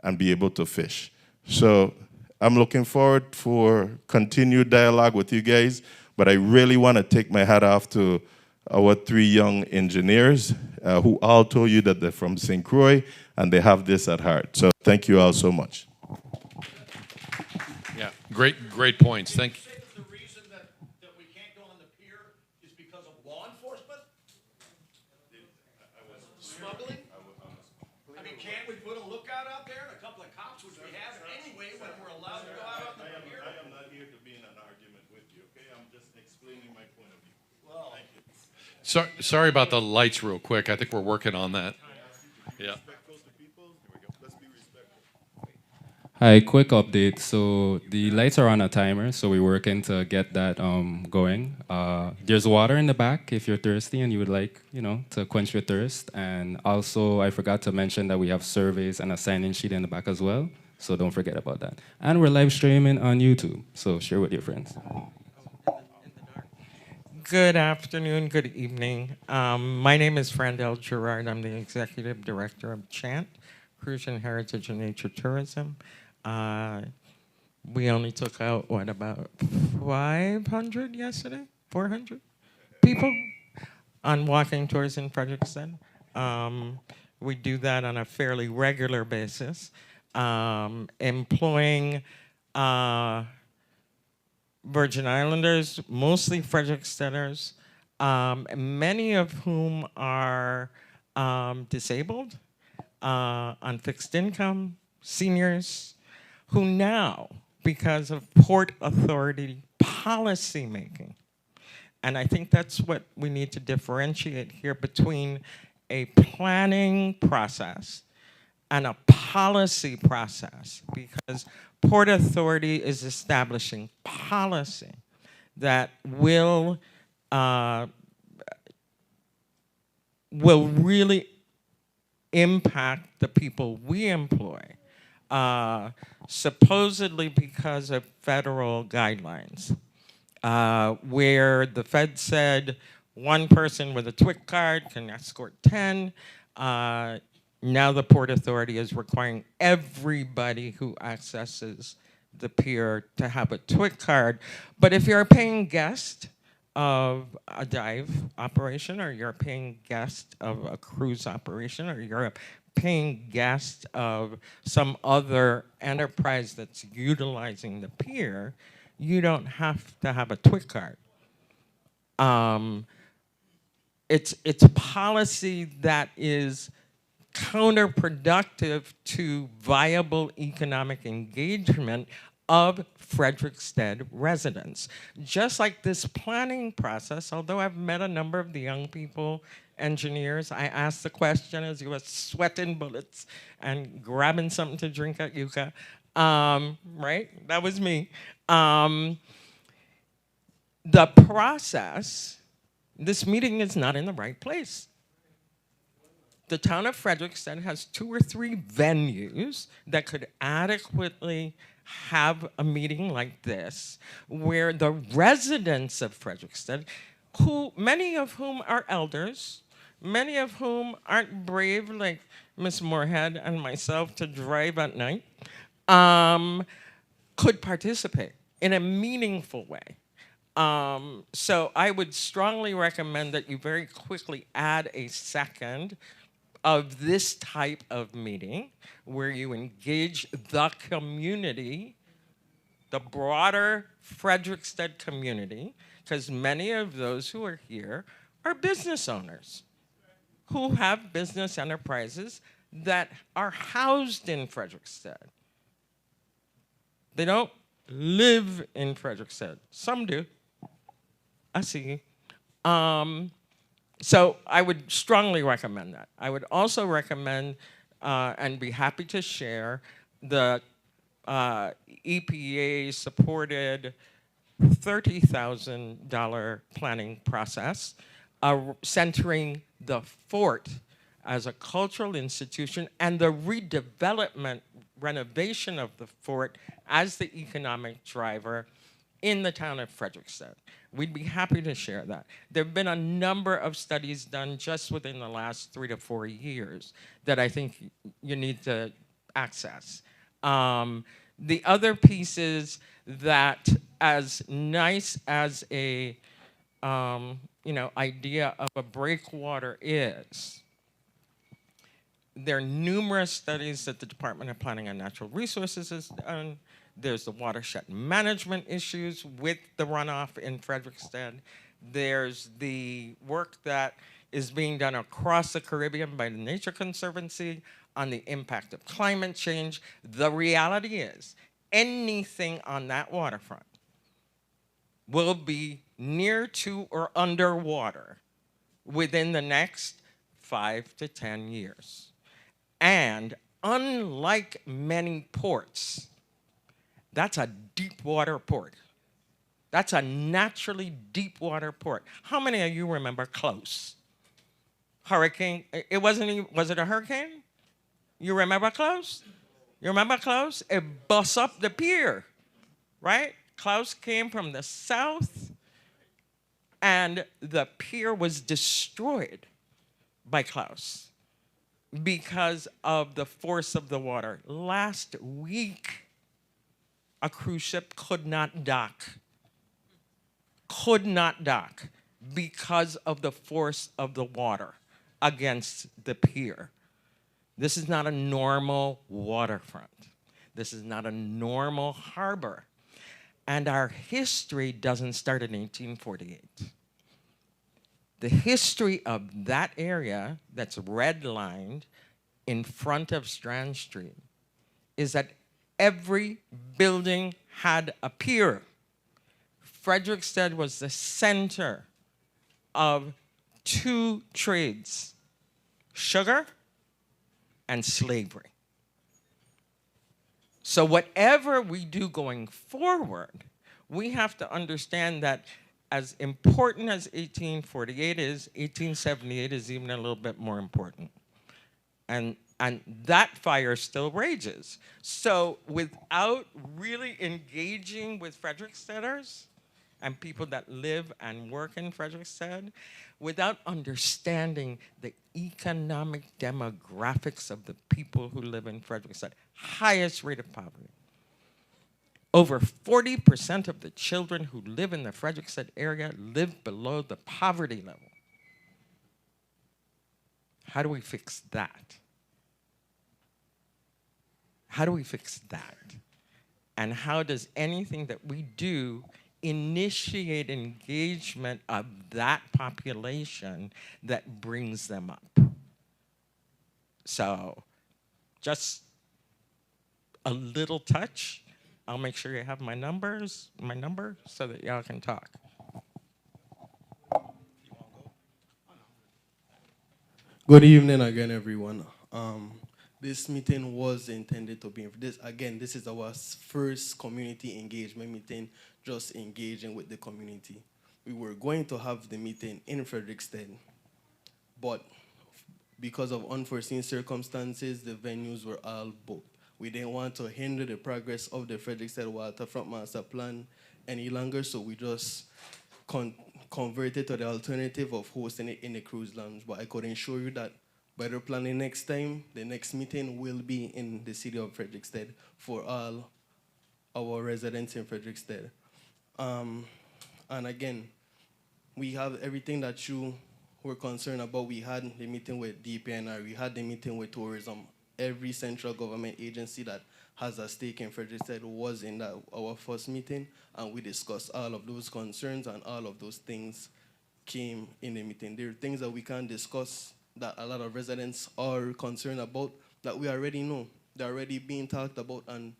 and be able to fish. So I'm looking forward for continued dialogue with you guys, but I really want to take my hat off to our 3 young engineers who all told you that they're from St. Croix and they have this at heart. So thank you all so much. Yeah, great points. Thank you. The reason that we can't go on the pier is because of law enforcement? Smuggling? I mean, can't we put a lookout out there and a couple of cops, which we have anyway when we're allowed to go out on the pier? I am not here to be in an argument with you, okay? I'm just explaining my point of view. Well, Thank you. Sorry about the lights real quick. I think we're working on that. Yeah. Hi, quick update. So the lights are on a timer, so we're working to get that going. There's water in the back if you're thirsty and you would like, to quench your thirst. And also, I forgot to mention that we have surveys and a sign-in sheet in the back as well, so don't forget about that. And we're live streaming on YouTube, so share with your friends. Good afternoon, good evening. My name is Frandel Gerard. I'm the Executive Director of CHANT, Cruise and Heritage and Nature Tourism. We only took out, about 500 yesterday? 400 people on walking tours in Frederikstead. We do that on a fairly regular basis, employing Virgin Islanders, mostly Frederiksteaders, many of whom are disabled, on fixed income, seniors, who now, because of Port Authority policy making, and I think that's what we need to differentiate here between a planning process and a policy process, because Port Authority is establishing policy that will really impact the people we employ, supposedly because of federal guidelines, where the Fed said one person with a TWIC card can escort 10. Now the Port Authority is requiring everybody who accesses the pier to have a TWIC card. But if you're a paying guest of a dive operation, or you're a paying guest of a cruise operation, or you're a paying guest of some other enterprise that's utilizing the pier, you don't have to have a TWIC card. It's a policy that is counterproductive to viable economic engagement of Frederikstead residents. Just like this planning process, although I've met a number of the young people, engineers, I asked the question as you were sweating bullets and grabbing something to drink at Yucca, right? That was me. The process, this meeting is not in the right place. The town of Frederikstead has 2 or 3 venues that could adequately have a meeting like this, where the residents of Frederikstead, who many of whom are elders, many of whom aren't brave like Miss Moorhead and myself to drive at night, could participate in a meaningful way. So I would strongly recommend that you very quickly add a second of this type of meeting where you engage the community, the broader Frederikstead community, because many of those who are here are business owners who have business enterprises that are housed in Frederikstead. They don't live in Frederikstead. Some do. I see. So I would strongly recommend that. I would also recommend and be happy to share the EPA-supported $30,000 planning process centering the fort as a cultural institution and the redevelopment, renovation of the fort as the economic driver in the town of Frederikstead. We'd be happy to share that. There have been a number of studies done just within the last 3 to 4 years that I think you need to access. The other piece is that, as nice as a idea of a breakwater is, there are numerous studies that the Department of Planning and Natural Resources has done. There's the watershed management issues with the runoff in Frederikstead. There's the work that is being done across the Caribbean by the Nature Conservancy on the impact of climate change. The reality is, anything on that waterfront will be near to or underwater within the next 5 to 10 years. And unlike many ports, that's a deep water port. That's a naturally deep water port. How many of you remember Close? Hurricane, it wasn't even, was it a hurricane? You remember Close? You remember Close? It bust up the pier, right? Klaus came from the south, and the pier was destroyed by Klaus because of the force of the water. Last week, a cruise ship could not dock because of the force of the water against the pier. This is not a normal waterfront. This is not a normal harbor. And our history doesn't start in 1848. The history of that area that's redlined in front of Strand Street is that every building had a pier. Frederikstead was the center of 2 trades, sugar and slavery. So whatever we do going forward, we have to understand that as important as 1848 is, 1878 is even a little bit more important. And that fire still rages. So without really engaging with Frederiksteaders and people that live and work in Frederikstead, without understanding the economic demographics of the people who live in Frederikstead, highest rate of poverty. Over 40% of the children who live in the Frederikstead area live below the poverty level. How do we fix that? How do we fix that? And how does anything that we do initiate engagement of that population that brings them up? So just a little touch. I'll make sure you have my number, so that y'all can talk. Good evening again, everyone. This meeting was intended to be, this is our first community engagement meeting, just engaging with the community. We were going to have the meeting in Frederikstead, but because of unforeseen circumstances, the venues were all booked. We didn't want to hinder the progress of the Frederikstead Waterfront Masterplan any longer, so we just converted to the alternative of hosting it in the cruise lounge. But I could ensure you that better planning next time, the next meeting will be in the city of Frederikstead for all our residents in Frederikstead. And again, we have everything that you were concerned about. We had the meeting with DPNR, we had the meeting with tourism. Every central government agency that has a stake in Frederikstead was in our first meeting, and we discussed all of those concerns, and all of those things came in the meeting. There are things that we can't discuss that a lot of residents are concerned about that we already know. They're already being talked about, and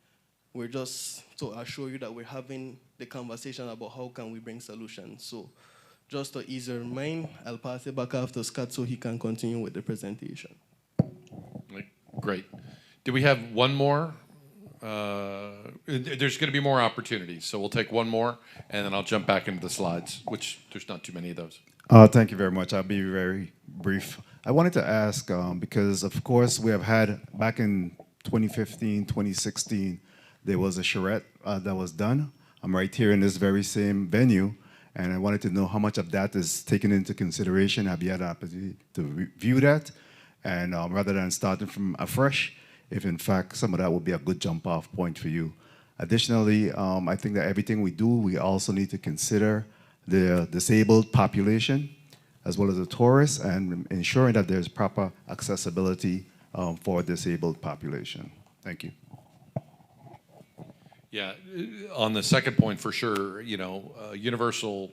we're just to assure you that we're having the conversation about how can we bring solutions. So just to ease your mind, I'll pass it back off to Scott so he can continue with the presentation. Great. Do we have one more? There's going to be more opportunities, so we'll take one more, and then I'll jump back into the slides, which there's not too many of those. Thank you very much. I'll be very brief. I wanted to ask, because of course we have had, back in 2015, 2016, there was a charrette that was done. I'm right here in this very same venue, and I wanted to know how much of that is taken into consideration. Have you had an opportunity to review that? And rather than starting from afresh, if in fact some of that would be a good jump-off point for you. Additionally, I think that everything we do, we also need to consider the disabled population, as well as the tourists, and ensuring that there's proper accessibility for disabled population. Thank you. Yeah, on the second point, for sure, universal,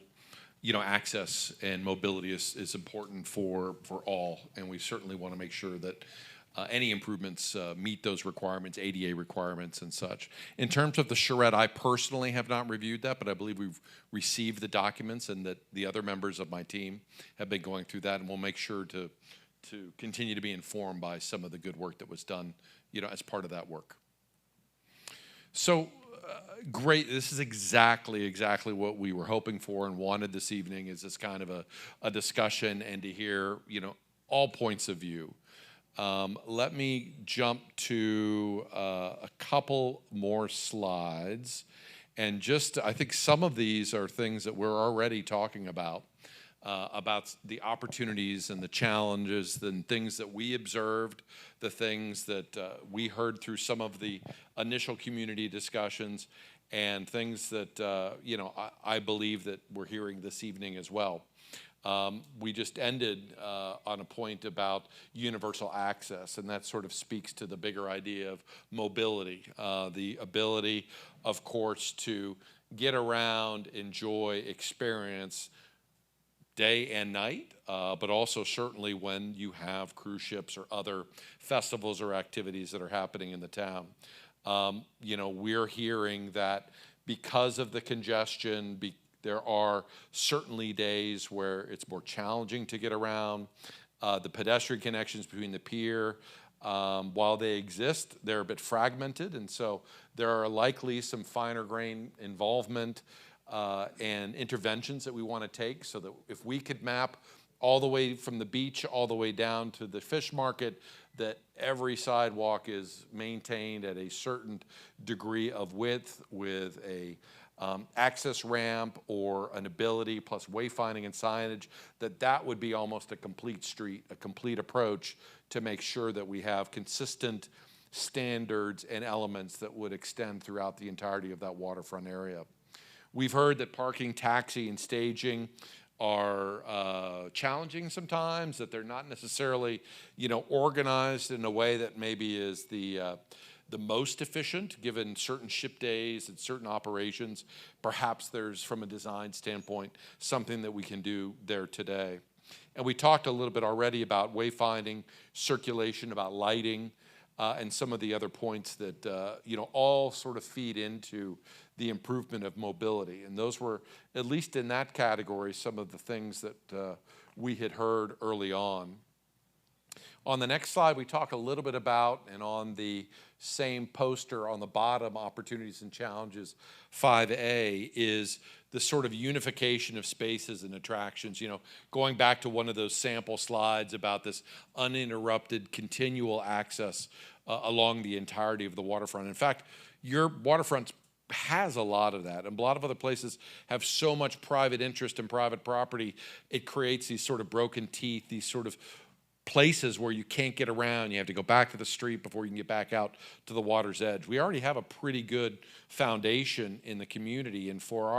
access and mobility is important for all, and we certainly want to make sure that any improvements meet those requirements, ADA requirements and such. In terms of the charrette, I personally have not reviewed that, but I believe we've received the documents and that the other members of my team have been going through that, and we'll make sure to continue to be informed by some of the good work that was done, as part of that work. So, great. This is exactly what we were hoping for and wanted this evening, is this kind of a discussion and to hear, all points of view. Let me jump to a couple more slides. And just, I think some of these are things that we're already talking about the opportunities and the challenges and things that we observed, the things that we heard through some of the initial community discussions, and things that, I believe that we're hearing this evening as well. We just ended on a point about universal access, and that sort of speaks to the bigger idea of mobility, the ability, of course, to get around, enjoy, experience day and night, but also certainly when you have cruise ships or other festivals or activities that are happening in the town. We're hearing that because of the congestion, there are certainly days where it's more challenging to get around. The pedestrian connections between the pier While they exist, they're a bit fragmented, and so there are likely some finer grain involvement and interventions that we want to take, so that if we could map all the way from the beach all the way down to the fish market, that every sidewalk is maintained at a certain degree of width with a access ramp or an ability plus wayfinding and signage, that would be almost a complete street, a complete approach to make sure that we have consistent standards and elements that would extend throughout the entirety of that waterfront area. We've heard that parking, taxi, and staging are challenging sometimes, that they're not necessarily, organized in a way that maybe is the most efficient given certain ship days and certain operations. Perhaps there's, from a design standpoint, something that we can do there today. And we talked a little bit already about wayfinding, circulation, about lighting, and some of the other points that all sort of feed into the improvement of mobility. And those were, at least in that category, some of the things that we had heard early on. On the next slide, we talk a little bit about, and on the same poster on the bottom, Opportunities and Challenges 5A, is the sort of unification of spaces and attractions. Going back to one of those sample slides about this uninterrupted, continual access along the entirety of the waterfront. In fact, your waterfront has a lot of that, and a lot of other places have so much private interest and private property, it creates these sort of broken teeth, these sort of places where you can't get around. You have to go back to the street before you can get back out to the water's edge. We already have a pretty good foundation in the community, and for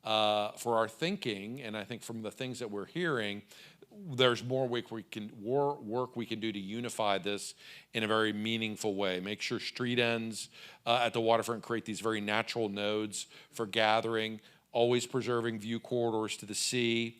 our thinking, and I think from the things that we're hearing, there's more work we can do to unify this in a very meaningful way. Make sure street ends at the waterfront create these very natural nodes for gathering, always preserving view corridors to the sea.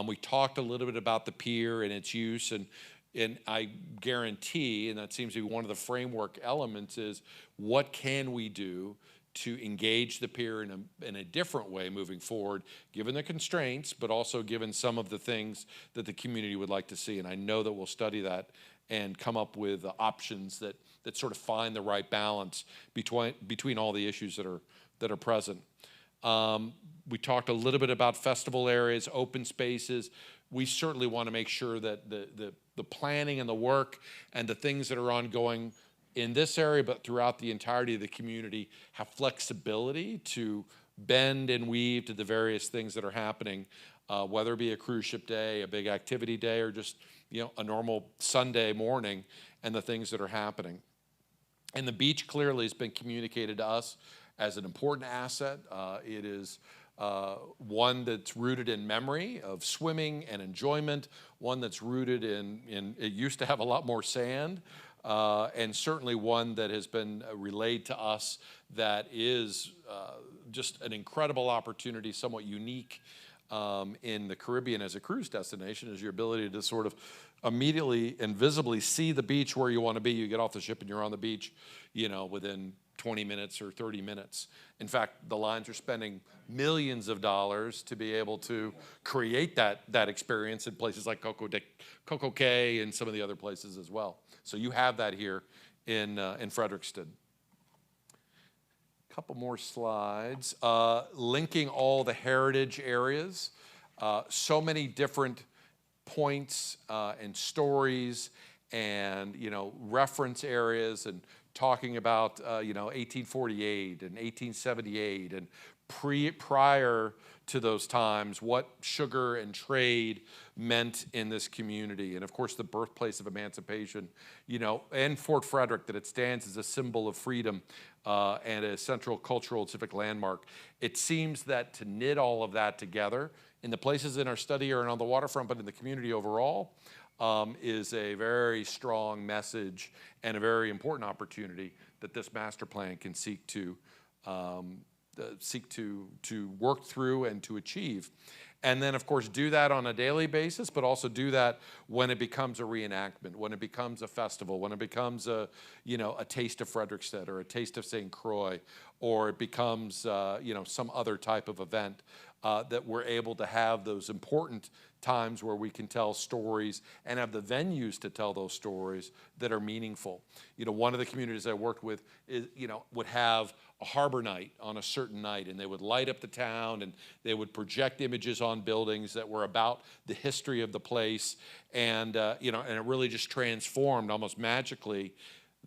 We talked a little bit about the pier and its use, and I guarantee, and that seems to be one of the framework elements, is what can we do to engage the pier in a different way moving forward, given the constraints, but also given some of the things that the community would like to see. And I know that we'll study that and come up with options that sort of find the right balance between all the issues that are present. We talked a little bit about festival areas, open spaces. We certainly want to make sure that the planning and the work and the things that are ongoing in this area, but throughout the entirety of the community, have flexibility to bend and weave to the various things that are happening, whether it be a cruise ship day, a big activity day, or just a normal Sunday morning, and the things that are happening. And the beach clearly has been communicated to us as an important asset. It is one that's rooted in memory of swimming and enjoyment, one that's rooted in it used to have a lot more sand, and certainly one that has been relayed to us that is just an incredible opportunity, somewhat unique in the Caribbean as a cruise destination, is your ability to sort of immediately and visibly see the beach where you want to be. You get off the ship and you're on the beach, within 20 minutes or 30 minutes. In fact, the lines are spending millions of dollars to be able to create that experience in places like Coco Cay and some of the other places as well. So you have that here in Frederikstead. Couple more slides. Linking all the heritage areas. So many different points and stories and reference areas, and talking about 1848 and 1878 and prior to those times, what sugar and trade meant in this community, and of course the birthplace of emancipation, and Fort Frederick, that it stands as a symbol of freedom and a central cultural and civic landmark. It seems that to knit all of that together in the places in our study or on the waterfront, but in the community overall, is a very strong message and a very important opportunity that this master plan can seek to work through and to achieve. And then, of course, do that on a daily basis, but also do that when it becomes a reenactment, when it becomes a festival, when it becomes a taste of Frederikstead or a taste of St. Croix, or it becomes some other type of event. that we're able to have those important times where we can tell stories and have the venues to tell those stories that are meaningful. You know, one of the communities I worked with is, you know, would have a harbor night on a certain night, and they would light up the town, and they would project images on buildings that were about the history of the place, and you know, and it really just transformed almost magically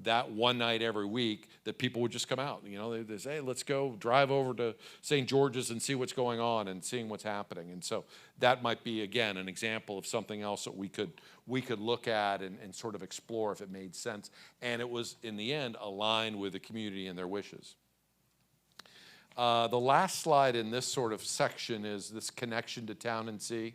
that one night every week that people would just come out. You know, they'd say, hey, let's go drive over to St. George's and see what's going on and seeing what's happening. And so that might be, again, an example of something else that we could look at and sort of explore if it made sense. And it was, in the end, aligned with the community and their wishes. The last slide in this sort of section is this connection to town and sea.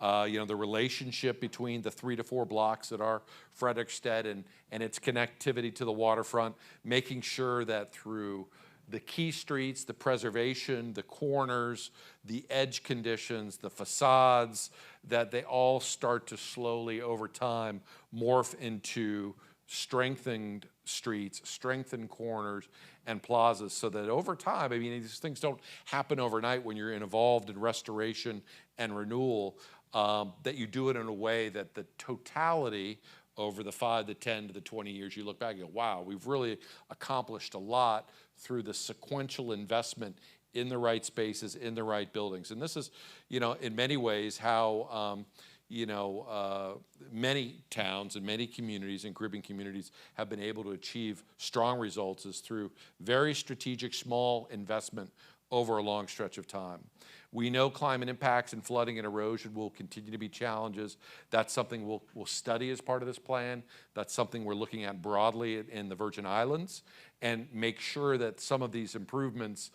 You know, the relationship between the 3 to 4 blocks that are Frederikstead and its connectivity to the waterfront, making sure that through the key streets, the preservation, the corners, the edge conditions, the facades, that they all start to slowly over time morph into strengthened streets, strengthened corners and plazas, so that over time, I mean, these things don't happen overnight when you're involved in restoration and renewal, that you do it in a way that the totality over the 5 to 10 to the 20 years, you look back and go, wow, we've really accomplished a lot through the sequential investment in the right spaces, in the right buildings. And this is, you know, in many ways how, you know, many towns and many communities and Caribbean communities have been able to achieve strong results is through very strategic small investment over a long stretch of time. We know climate impacts and flooding and erosion will continue to be challenges. That's something we'll study as part of this plan. That's something we're looking at broadly in the Virgin Islands, and make sure that some of these improvements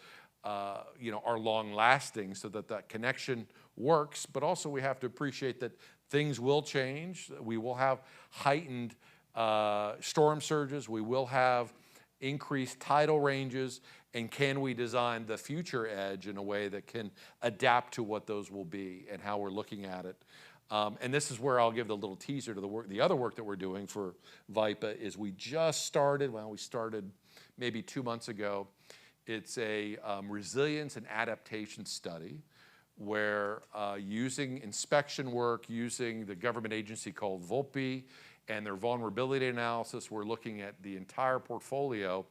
you know, are long lasting so that that connection works. But also we have to appreciate that things will change. We will have heightened storm surges. We will have increased tidal ranges. And can we design the future edge in a way that can adapt to what those will be and how we're looking at it? And this is where I'll give the little teaser to the work. The other work that we're doing for VIPA is we just started, well, we started maybe 2 months ago. It's a resilience and adaptation study where using inspection work, using the government agency called VOLPI and their vulnerability analysis, we're looking at the entire portfolio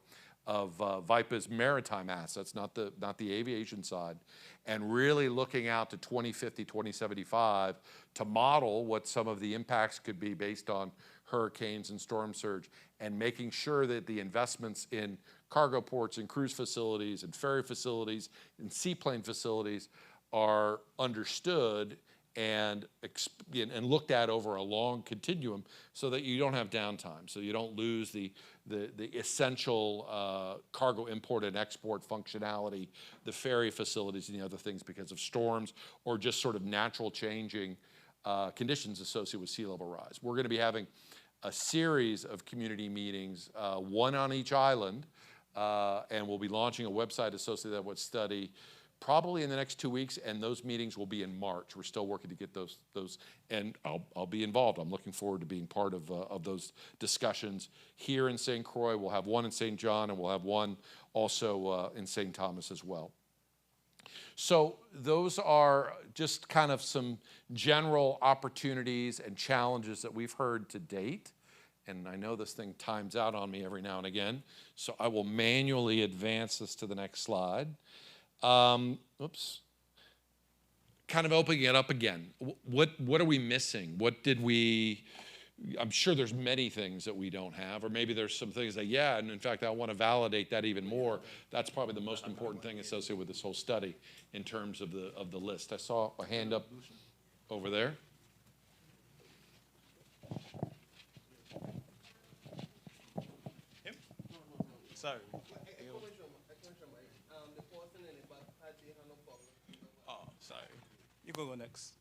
of VIPA's maritime assets, not the aviation side, and really looking out to 2050, 2075 to model what some of the impacts could be based on hurricanes and storm surge, and making sure that the investments in cargo ports and cruise facilities and ferry facilities and seaplane facilities are understood and looked at over a long continuum so that you don't have downtime, so you don't lose the essential cargo import and export functionality, the ferry facilities and the other things because of storms or just sort of natural changing conditions associated with sea level rise. We're going to be having a series of community meetings, one on each island, and we'll be launching a website associated with study probably in the next 2 weeks, and those meetings will be in March. We're still working to get those and I'll be involved. I'm looking forward to being part of those discussions here in St. Croix. We'll have one in St. John, and we'll have one also in St. Thomas as well. So those are just kind of some general opportunities and challenges that we've heard to date. And I know this thing times out on me every now and again, so I will manually advance this to the next slide. Oops. Kind of opening it up again. What are we missing? What did we, I'm sure there's many things that we don't have, or maybe there's some things that, yeah, and in fact, I want to validate that even more. That's probably the most important thing associated with this whole study in terms of the list. I saw a hand up over there. Sorry. Oh, sorry. You go next.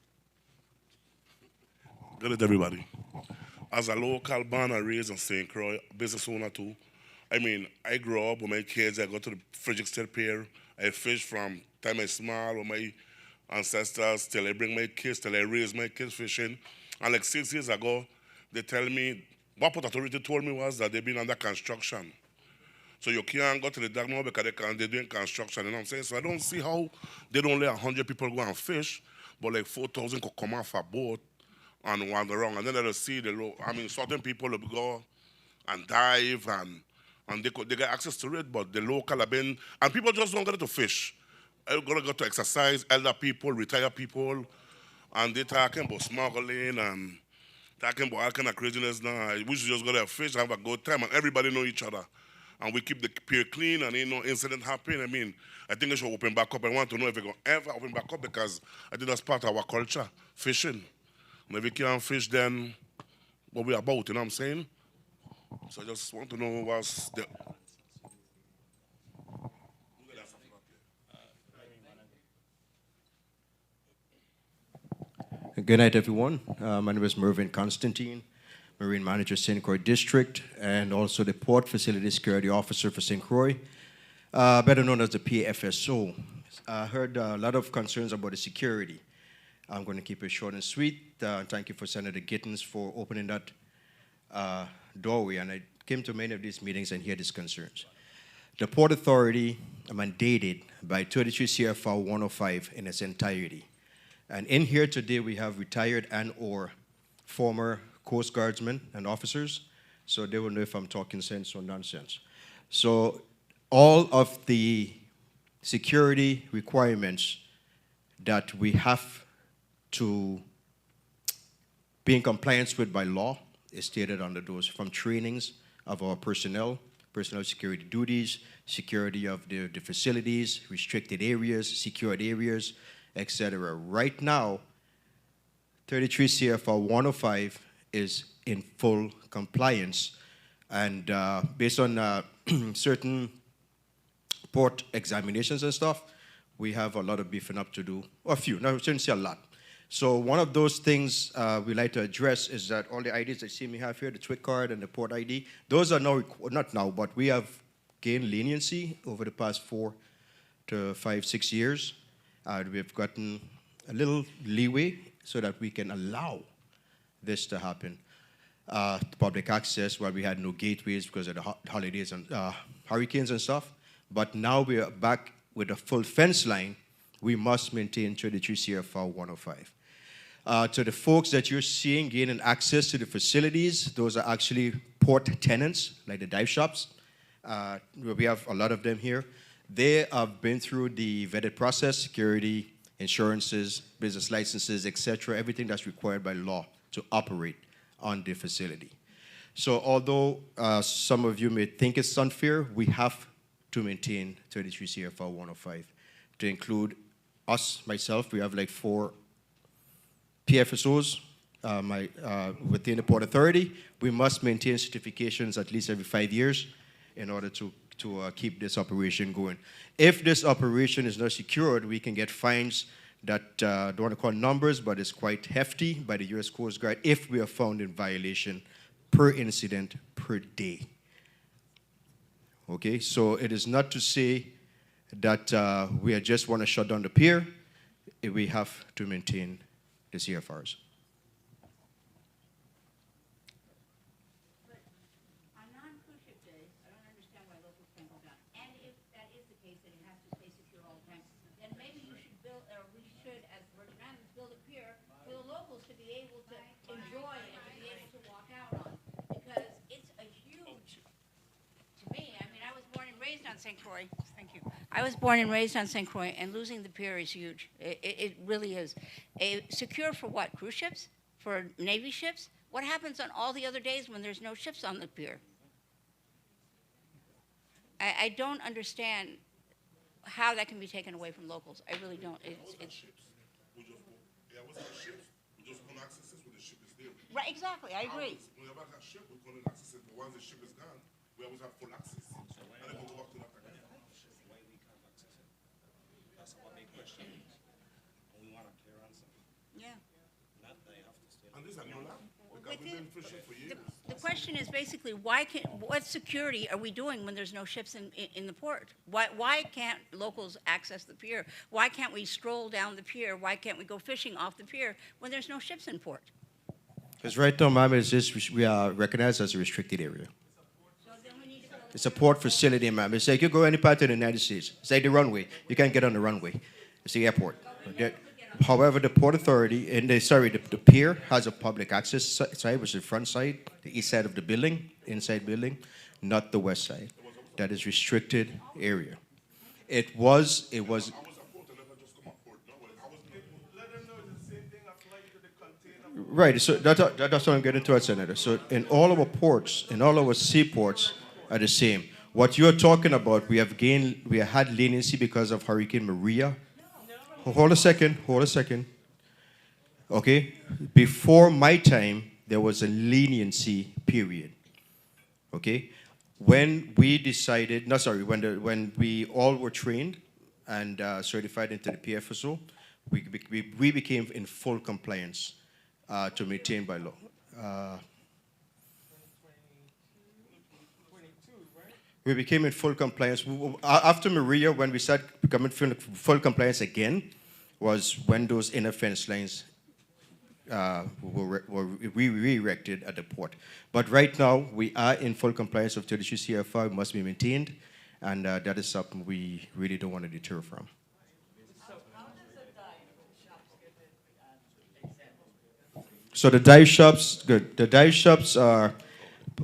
Good day, everybody. As a local born and raised in St. Croix, business owner too, I mean, I grew up with my kids. I go to the Frederikstead Pier. I fish from time I small with my ancestors till I bring my kids, till I raise my kids fishing. And like 6 years ago, they tell me, what Port Authority told me was that they've been under construction. So you can't go to the dock now because they're doing construction, you know what I'm saying? So I don't see how they don't let 100 people go and fish, but like 4,000 could come off a boat and wander around. And then they'll see certain people will go and dive and they get access to it, but the local have been, and people just don't get to fish. They're going to go to exercise, elder people, retired people, and they're talking about smuggling and talking about all kind of craziness now. We should just go there, fish, have a good time, and everybody know each other. And we keep the pier clean and ain't no incident happen. I mean, I think it should open back up. I want to know if it will ever open back up because I think that's part of our culture, fishing. And if we can't fish, then what we about, you know what I'm saying? So I just want to know what's the... Good night, everyone. My name is Mervyn Constantine, Marine Manager, St. Croix District, and also the Port Facility Security Officer for St. Croix, better known as the PFSO. I heard a lot of concerns about the security. I'm going to keep it short and sweet. Thank you for Senator Gittens for opening that doorway, and I came to many of these meetings and hear these concerns. The Port Authority mandated by 33 CFR 105 in its entirety. And in here today, we have retired and or former Coast Guardsmen and officers, so they will know if I'm talking sense or nonsense. So all of the security requirements that we have to be in compliance with by law is stated under those, from trainings of our personnel security duties, security of the facilities, restricted areas, secured areas, etc. Right now, 33 CFR 105 is in full compliance, and based on certain port examinations and stuff, we have a lot of beefing up to do, or a few, no, I shouldn't say a lot. So one of those things we like to address is that all the IDs that you see me have here, the TWIC card and the port ID, those are now, not now, but we have gained leniency over the past 4 to 5, 6 years. We've gotten a little leeway so that we can allow this to happen. Public access, where we had no gateways because of the holidays and hurricanes and stuff. But now we are back with a full fence line. We must maintain 33 CFR 105. To the folks that you're seeing gaining access to the facilities, those are actually port tenants, like the dive shops. We have a lot of them here. They have been through the vetted process, security, insurances, business licenses, etc., everything that's required by law to operate on the facility. So although some of you may think it's unfair, we have to maintain 33 CFR 105 to include us, myself. We have like 4 PFSOs within the Port Authority. We must maintain certifications at least every 5 years in order to keep this operation going. If this operation is not secured, we can get fines that don't want to call numbers, but it's quite hefty by the U.S. Coast Guard if we are found in violation per incident per day. Okay, so it is not to say that we just want to shut down the pier. We have to maintain the CFRs. St. Croix. Thank you. I was born and raised on St. Croix, and losing the pier is huge. It really is. Secure for what? Cruise ships? For Navy ships? What happens on all the other days when there's no ships on the pier? I don't understand how that can be taken away from locals. I really don't. Right, exactly. I agree. Whenever that ship, we couldn't access it, but once the ship is gone, we always have full access. And then go back to that again. Why we can't access it? That's our main question. And we want a clear answer. Yeah. Not that you have to stay. And this is a new land. Because we've been fishing for years. The question is basically, what security are we doing when there's no ships in the port? Why can't locals access the pier? Why can't we stroll down the pier? Why can't we go fishing off the pier when there's no ships in port? Because right now, ma'am, we are recognized as a restricted area. So then we need to build It's a port facility, ma'am. It's like you go any part of the United States. It's like the runway. You can't get on the runway. It's the airport. Okay? However, the Port Authority, the pier has a public access side, which is the front side, the east side of the building, inside building, not the west side. That is restricted area. It was. Right, so that's what I'm getting to, Senator. So in all our ports, in all our seaports are the same. What you're talking about, we had leniency because of Hurricane Maria. Hold a second. Okay, before my time, there was a leniency period. Okay, when we decided, when we all were trained and certified into the PFSO, we became in full compliance to maintain by law. We became in full compliance. After Maria, when we started becoming full compliance again, was when those inner fence lines were re-erected at the port. But right now, we are in full compliance of 33 CFR, must be maintained, and that is something we really don't want to deter from. So the dive shops, good. The dive shops are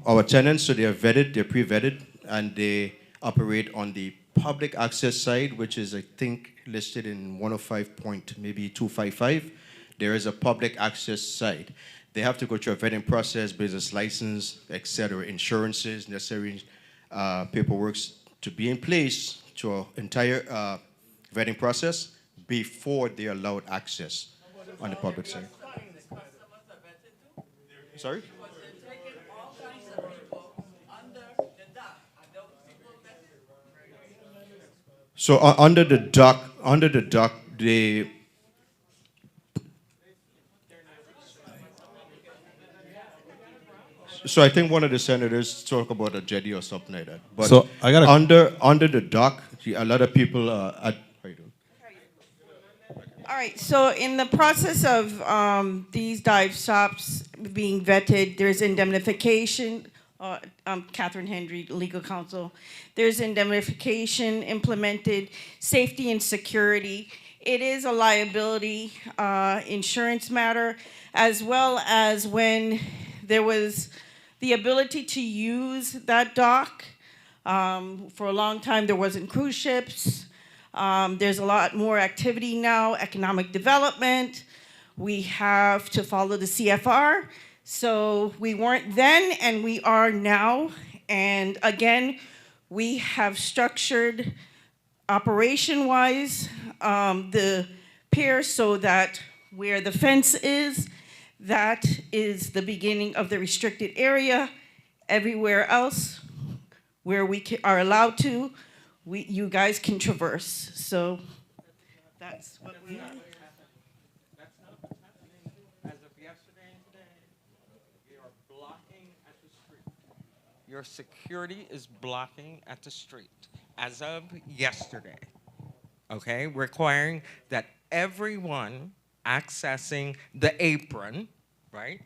our tenants, so they are vetted, they're pre-vetted, and they operate on the public access side, which is, I think, listed in 105.255. There is a public access side. They have to go through a vetting process, business license, etc., insurances, necessary paperwork to be in place to our entire vetting process before they are allowed access on the public side. Sorry? So under the dock, they. So I think one of the senators talk about a jetty or something like that. But so I got under the dock, a lot of people are. How you doing? All right, so in the process of these dive shops being vetted, there's indemnification. Catherine Hendry, legal counsel. There's indemnification implemented, safety and security. It is a liability insurance matter, as well as when there was the ability to use that dock. For a long time, there wasn't cruise ships. There's a lot more activity now, economic development. We have to follow the CFR. So we weren't then and we are now. And again, we have structured operation-wise the pier so that where the fence is, that is the beginning of the restricted area. Everywhere else where we are allowed to, you guys can traverse. So that's what we are. Your security is blocking at the street as of yesterday, okay? Requiring that everyone accessing the apron, right,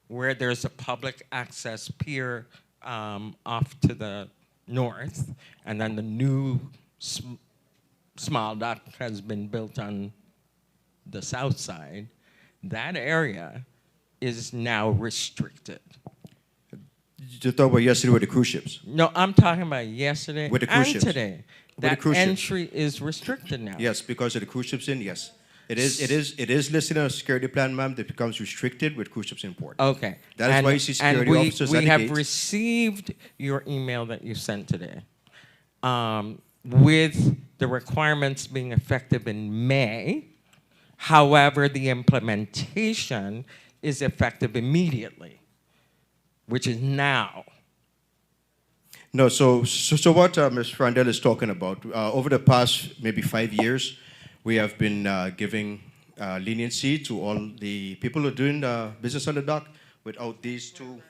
where there's a public access pier off to the north, and then the new small dock has been built on the south side, that area is now restricted. You talk about yesterday with the cruise ships. No, I'm talking about yesterday with the cruise and ships. today. With That the cruise entry ships. is restricted now. Yes, because of the cruise ships in, yes. It is listed on a security plan, ma'am, that becomes restricted with cruise ships in port. Okay. That is why you see security and officers at we the have gates. received your email that you sent today with the requirements being effective in May. However, the implementation is effective immediately, which is now. No, so what Ms. Frandel is talking about, over the past maybe 5 years, we have been giving leniency to all the people who are doing business on the dock without these two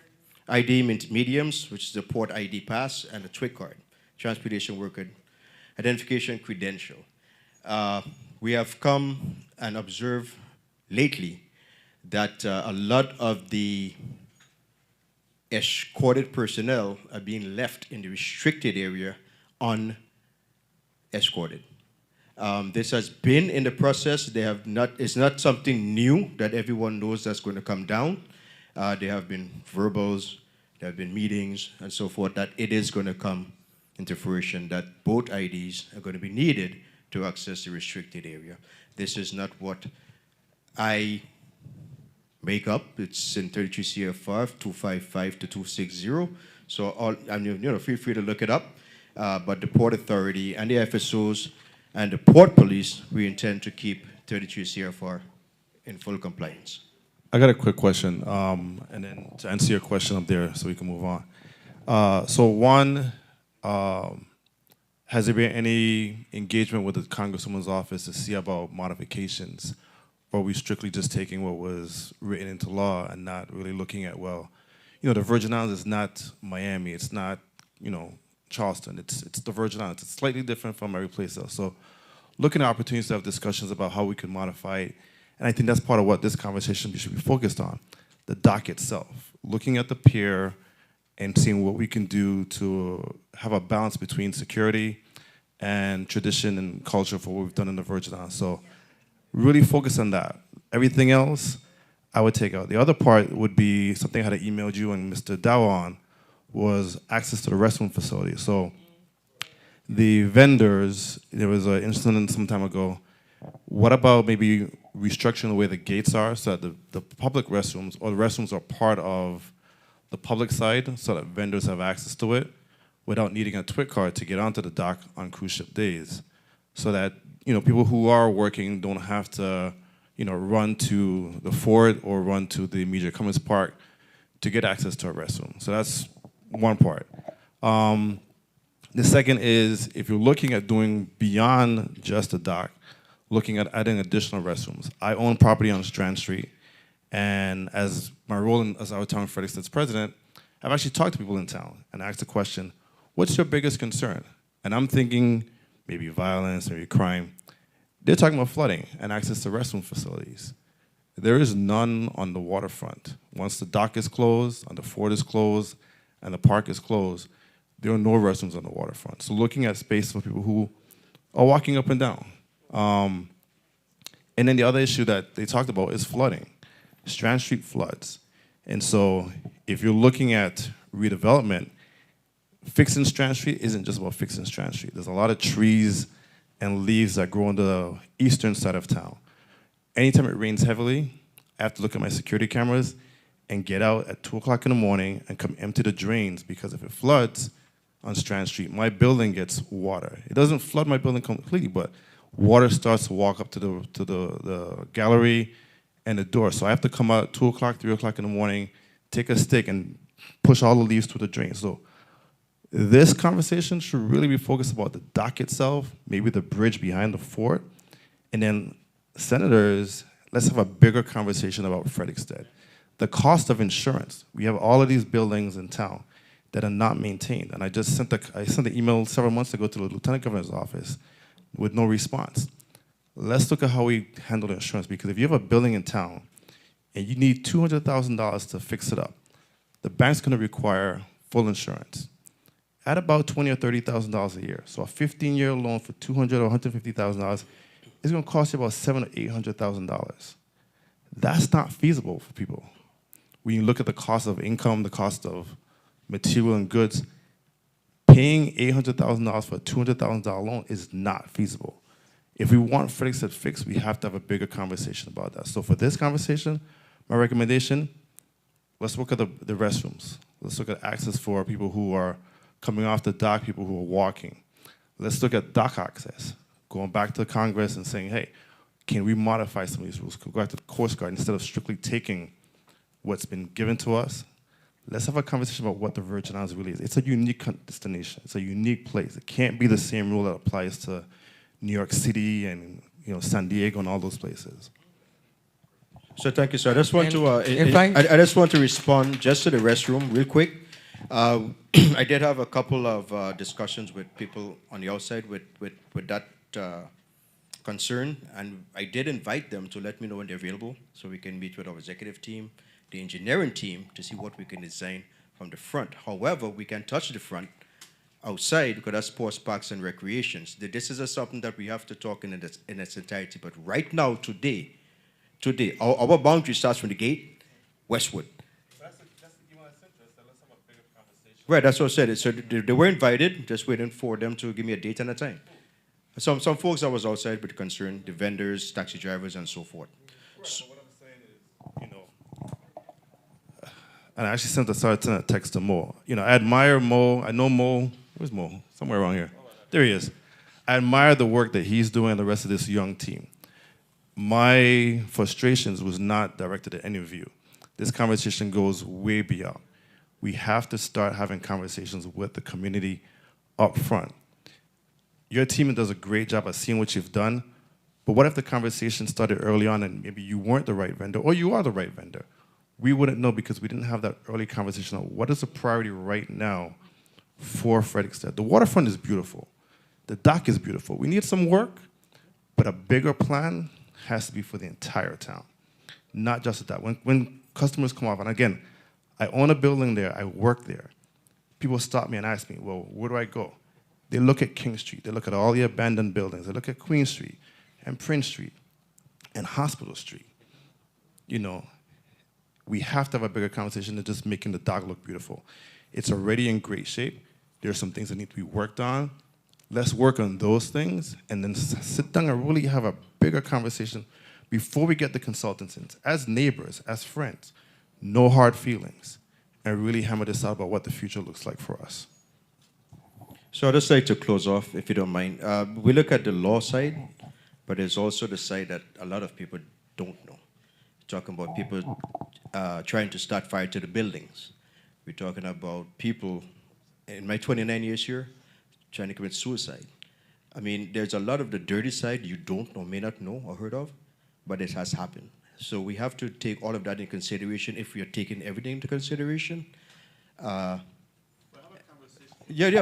ID mediums, which is the port ID pass and the TWIC card, transportation worker identification credential. We have come and observed lately that a lot of the escorted personnel are being left in the restricted area unescorted. This has been in the process. It's not something new that everyone knows that's going to come down. There have been verbals, there have been meetings, and so forth, that it is going to come into fruition, that both IDs are going to be needed to access the restricted area. This is not what I make up. It's in 33 CFR 255 to 260. So feel free to look it up. But the Port Authority and the FSOs and the Port Police, we intend to keep 33 CFR in full compliance. I got a quick question, and then to answer your question up there so we can move on. So one, has there been any engagement with the Congresswoman's office to see about modifications? Or are we strictly just taking what was written into law and not really looking at, well, the Virgin Islands is not Miami, it's not, Charleston, it's the Virgin Islands. It's slightly different from every place else. So looking at opportunities to have discussions about how we can modify it, and I think that's part of what this conversation should be focused on, the dock itself. Looking at the pier and seeing what we can do to have a balance between security and tradition and culture for what we've done in the Virgin Islands. So really focus on that. Everything else, I would take out. The other part would be something I had emailed you and Mr. Dow on, was access to the restroom facility. So the vendors, there was an incident some time ago. What about maybe restructuring the way the gates are so that the public restrooms, or the restrooms are part of the public side so that vendors have access to it without needing a TWIC card to get onto the dock on cruise ship days, so that people who are working don't have to run to the fort or run to the immediate Cummins Park to get access to a restroom. So that's one part. The second is, if you're looking at doing beyond just the dock, looking at adding additional restrooms. I own property on Strand Street, and as my role as our town Frederikstead's president, I've actually talked to people in town and asked the question, what's your biggest concern? And I'm thinking maybe violence, maybe crime. They're talking about flooding and access to restroom facilities. There is none on the waterfront. Once the dock is closed, and the fort is closed, and the park is closed, there are no restrooms on the waterfront. So looking at space for people who are walking up and down. And then the other issue that they talked about is flooding. Strand Street floods. And so if you're looking at redevelopment, fixing Strand Street isn't just about fixing Strand Street. There's a lot of trees and leaves that grow on the eastern side of town. Anytime it rains heavily, I have to look at my security cameras and get out at 2 o'clock in the morning and come empty the drains, because if it floods on Strand Street, my building gets water. It doesn't flood my building completely, but water starts to walk up to the gallery and the door. So I have to come out 2 o'clock, 3 o'clock in the morning, take a stick and push all the leaves through the drain. So this conversation should really be focused about the dock itself, maybe the bridge behind the fort, and then senators, let's have a bigger conversation about Frederikstead. The cost of insurance. We have all of these buildings in town that are not maintained. And I just sent an email several months ago to the Lieutenant Governor's office with no response. Let's look at how we handle the insurance, because if you have a building in town and you need $200,000 to fix it up, the bank's gonna require full insurance at about $20,000 or $30,000 a year. So a 15-year loan for $200,000 or $150,000 is gonna cost you about $700,000 or $800,000. That's not feasible for people. When you look at the cost of income, the cost of material and goods, paying $800,000 for a $200,000 loan is not feasible. If we want Frederikstead fixed, we have to have a bigger conversation about that. So for this conversation, my recommendation, let's look at the restrooms. Let's look at access for people who are coming off the dock, people who are walking. Let's look at dock access, going back to Congress and saying, hey, can we modify some of these rules? Can we go back to the Coast Guard instead of strictly taking what's been given to us? Let's have a conversation about what the Virgin Islands really is. It's a unique destination. It's a unique place. It can't be the same rule that applies to New York City and San Diego and all those places. So thank you, sir. I just want to I just want to respond just to the restroom real quick. I did have a couple of discussions with people on the outside with that concern, and I did invite them to let me know when they're available so we can meet with our executive team, the engineering team, to see what we can design from the front. However, we can touch the front outside because that's sports, parks, and recreations. This is something that we have to talk in its entirety. But right now, today, our boundary starts from the gate westward. Right, that's what I said. So they were invited, just waiting for them to give me a date and a time. Some folks that was outside with concern, the vendors, taxi drivers, and so forth. So, what I'm saying is, you know, and I actually sent a text to Mo. You know, I admire Mo. I know Mo. Where's Mo? Somewhere around here. There he is. I admire the work that he's doing and the rest of this young team. My frustrations was not directed at any of you. This conversation goes way beyond. We have to start having conversations with the community up front. Your team does a great job of seeing what you've done, but what if the conversation started early on and maybe you weren't the right vendor or you are the right vendor? We wouldn't know because we didn't have that early conversation on what is the priority right now for Frederikstead. The waterfront is beautiful. The dock is beautiful. We need some work, but a bigger plan has to be for the entire town, not just that. When customers come off, and again, I own a building there, I work there. People stop me and ask me, well, where do I go? They look at King Street, they look at all the abandoned buildings, they look at Queen Street and Prince Street and Hospital Street. You know, we have to have a bigger conversation than just making the dock look beautiful. It's already in great shape. There are some things that need to be worked on. Let's work on those things and then sit down and really have a bigger conversation before we get the consultants in. As neighbors, as friends, no hard feelings, and really hammer this out about what the future looks like for us. So I'd just like to close off, if you don't mind. We look at the law side, but there's also the side that a lot of people don't know. We're talking about people trying to start fire to the buildings. We're talking about people, in my 29 years here, trying to commit suicide. I mean, there's a lot of the dirty side you don't know, may not know or heard of, but it has happened. So we have to take all of that in consideration if we are taking everything into consideration. Yeah,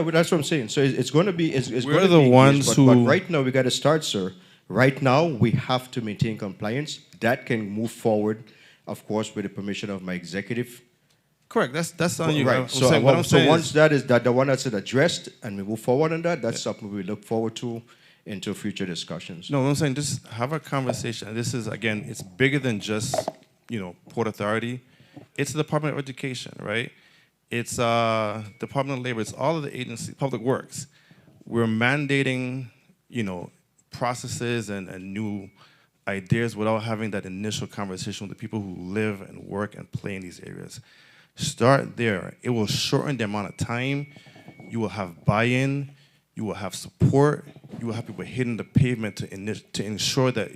but that's what I'm saying. So it's going to be. We're the ones who. But right now we got to start, sir. Right now we have to maintain compliance. That can move forward, of course, with the permission of my executive. Correct. That's on you. Right. So once that is the one that's addressed and we move forward on that, that's something we look forward to into future discussions. No, I'm saying just have a conversation. This is, again, it's bigger than just, you know, Port Authority. It's the Department of Education, right? It's Department of Labor. It's all of the agencies, Public Works. We're mandating, you know, processes and new ideas without having that initial conversation with the people who live and work and play in these areas. Start there. It will shorten the amount of time. You will have buy-in. You will have support. You will have people hitting the pavement to ensure that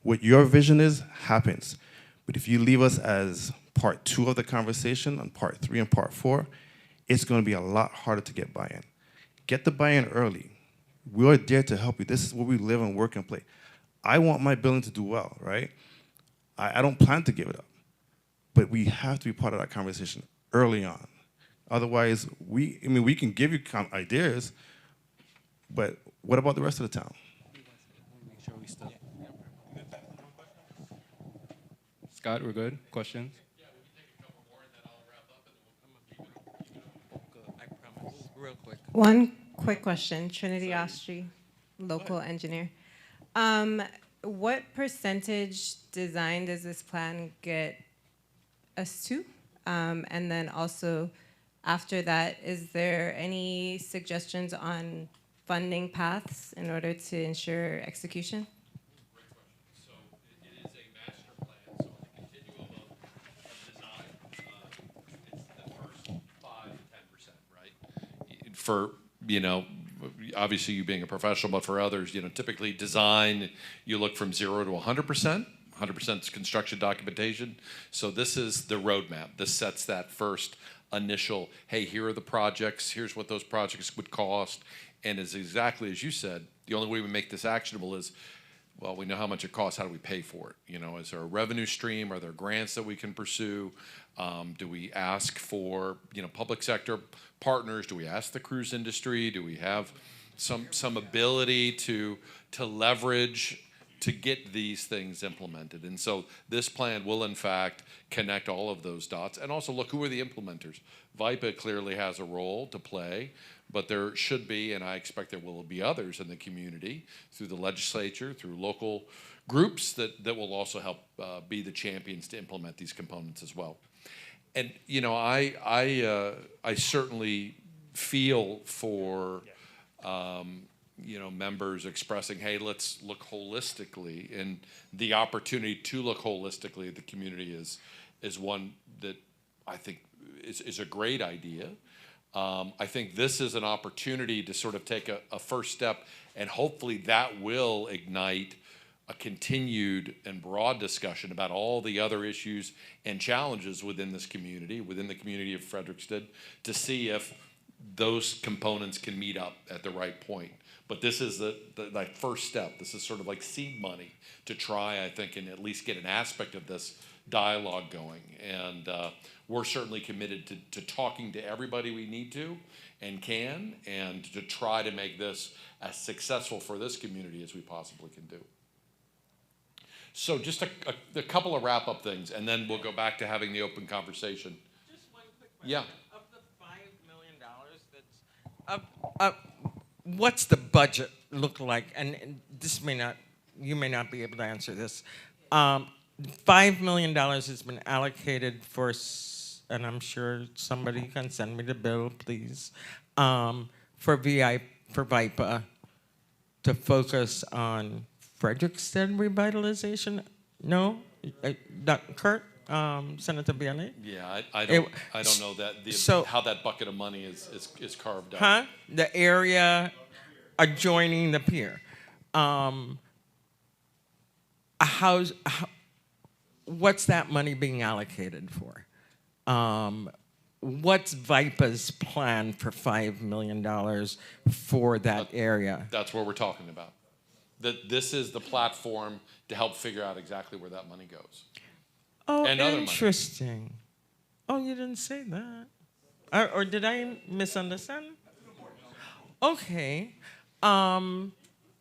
what your vision is happens. But if you leave us as part 2 of the conversation and part 3 and part 4, it's going to be a lot harder to get buy-in. Get the buy-in early. We are there to help you. This is where we live and work and play. I want my building to do well, right? I don't plan to give it up. But we have to be part of that conversation early on. Otherwise, we can give you ideas, but what about the rest of the town? Scott, we're good? Questions? Real quick. One quick question. Trinity Ostry, local engineer. What percentage design does this plan get us to? And then also, after that, is there any suggestions on funding paths in order to ensure execution? Great question. So it is a master plan. So on the continuum of design, it's the first 5 to 10%, right? For, you know, obviously you being a professional, but for others, you know, typically design, you look from 0 to 100%. 100% is construction documentation. So this is the roadmap. This sets that first initial, hey, here are the projects, here's what those projects would cost. And is exactly as you said, the only way we make this actionable is, well, we know how much it costs, how do we pay for it? You know, is there a revenue stream? Are there grants that we can pursue? Do we ask for, you know, public sector partners? Do we ask the cruise industry? Do we have some ability to leverage to get these things implemented. And so this plan will, in fact, connect all of those dots. And also look, who are the implementers? VIPA clearly has a role to play, but there should be, and I expect there will be others in the community, through the legislature, through local groups that will also help be the champions to implement these components as well. And you know, I certainly feel for you know, members expressing, hey, let's look holistically, and the opportunity to look holistically at the community is one that I think is a great idea. I think this is an opportunity to sort of take a first step, and hopefully that will ignite a continued and broad discussion about all the other issues and challenges within this community, within the community of Frederikstead, to see if those components can meet up at the right point. But this is the first step. This is sort of like seed money to try, I think, and at least get an aspect of this dialogue going. And we're certainly committed to talking to everybody we need to and can, and to try to make this as successful for this community as we possibly can do. So just a couple of wrap-up things, and then we'll go back to having the open conversation. Just one quick question. Yeah. Of the $5 million that's what's the budget look like? And this you may not be able to answer this. $5 million has been allocated for, and I'm sure somebody can send me the bill, please, for VIPA to focus on Frederikstead revitalization. No, Kurt, Senator Bialy? Yeah, I don't know that how that bucket of money is carved out. Huh? The area adjoining the pier. What's that money being allocated for? What's VIPA's plan for $5 million for that area? That's what we're talking about. That this is the platform to help figure out exactly where that money goes. Oh, and interesting. Oh, you didn't say that. Or did I misunderstand? Okay. Well,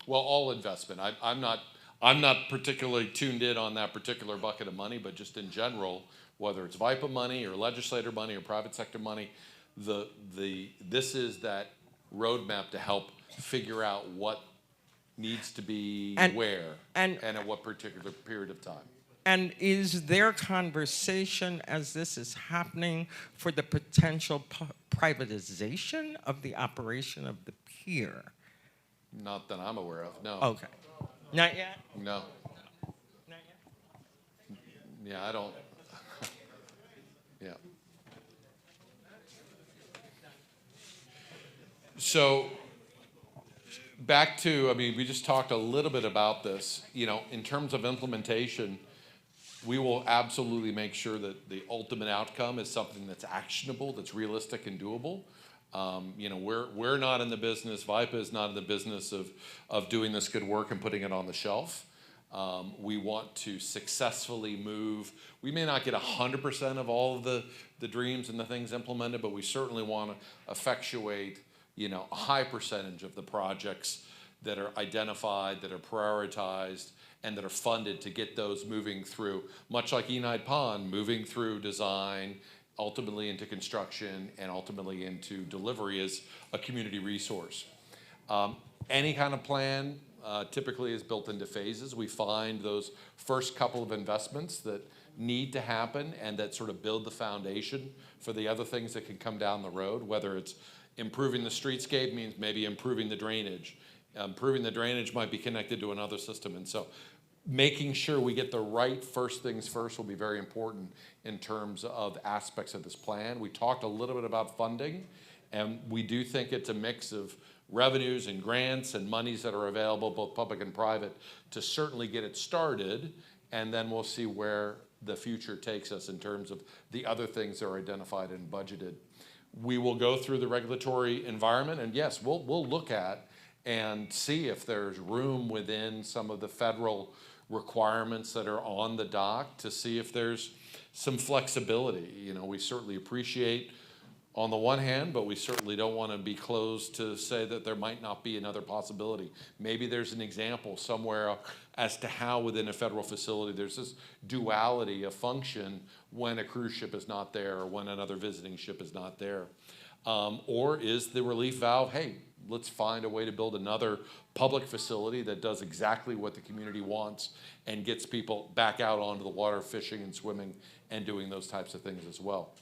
all investment. I'm not particularly tuned in on that particular bucket of money, but just in general, whether it's VIPA money or legislator money or private sector money, this is that roadmap to help figure out what needs to be where and at what particular period of time. And is there conversation as this is happening for the potential privatization of the operation of the pier? Not that I'm aware of, no. Okay. Not yet? No. Not yet? Yeah, I don't. Yeah. So back to, I mean, we just talked a little bit about this. You know, in terms of implementation, we will absolutely make sure that the ultimate outcome is something that's actionable, that's realistic and doable. You know, we're not in the business, VIPA is not in the business of doing this good work and putting it on the shelf. We want to successfully move. We may not get 100% of all of the dreams and the things implemented, but we certainly want to effectuate, you know, a high percentage of the projects that are identified, that are prioritized, and that are funded to get those moving through, much like Enide Pond, moving through design, ultimately into construction, and ultimately into delivery as a community resource. Any kind of plan typically is built into phases. We find those first couple of investments that need to happen and that sort of build the foundation for the other things that can come down the road, whether it's improving the streetscape means maybe improving the drainage. Improving the drainage might be connected to another system. And so making sure we get the right first things first will be very important in terms of aspects of this plan. We talked a little bit about funding, and we do think it's a mix of revenues and grants and monies that are available, both public and private, to certainly get it started, and then we'll see where the future takes us in terms of the other things that are identified and budgeted. We will go through the regulatory environment, and yes, we'll look at and see if there's room within some of the federal requirements that are on the dock to see if there's some flexibility. You know, we certainly appreciate on the one hand, but we certainly don't want to be closed to say that there might not be another possibility. Maybe there's an example somewhere as to how within a federal facility there's this duality of function when a cruise ship is not there or when another visiting ship is not there. Or is the relief valve, hey, let's find a way to build another public facility that does exactly what the community wants and gets people back out onto the water fishing and swimming and doing those types of things as well.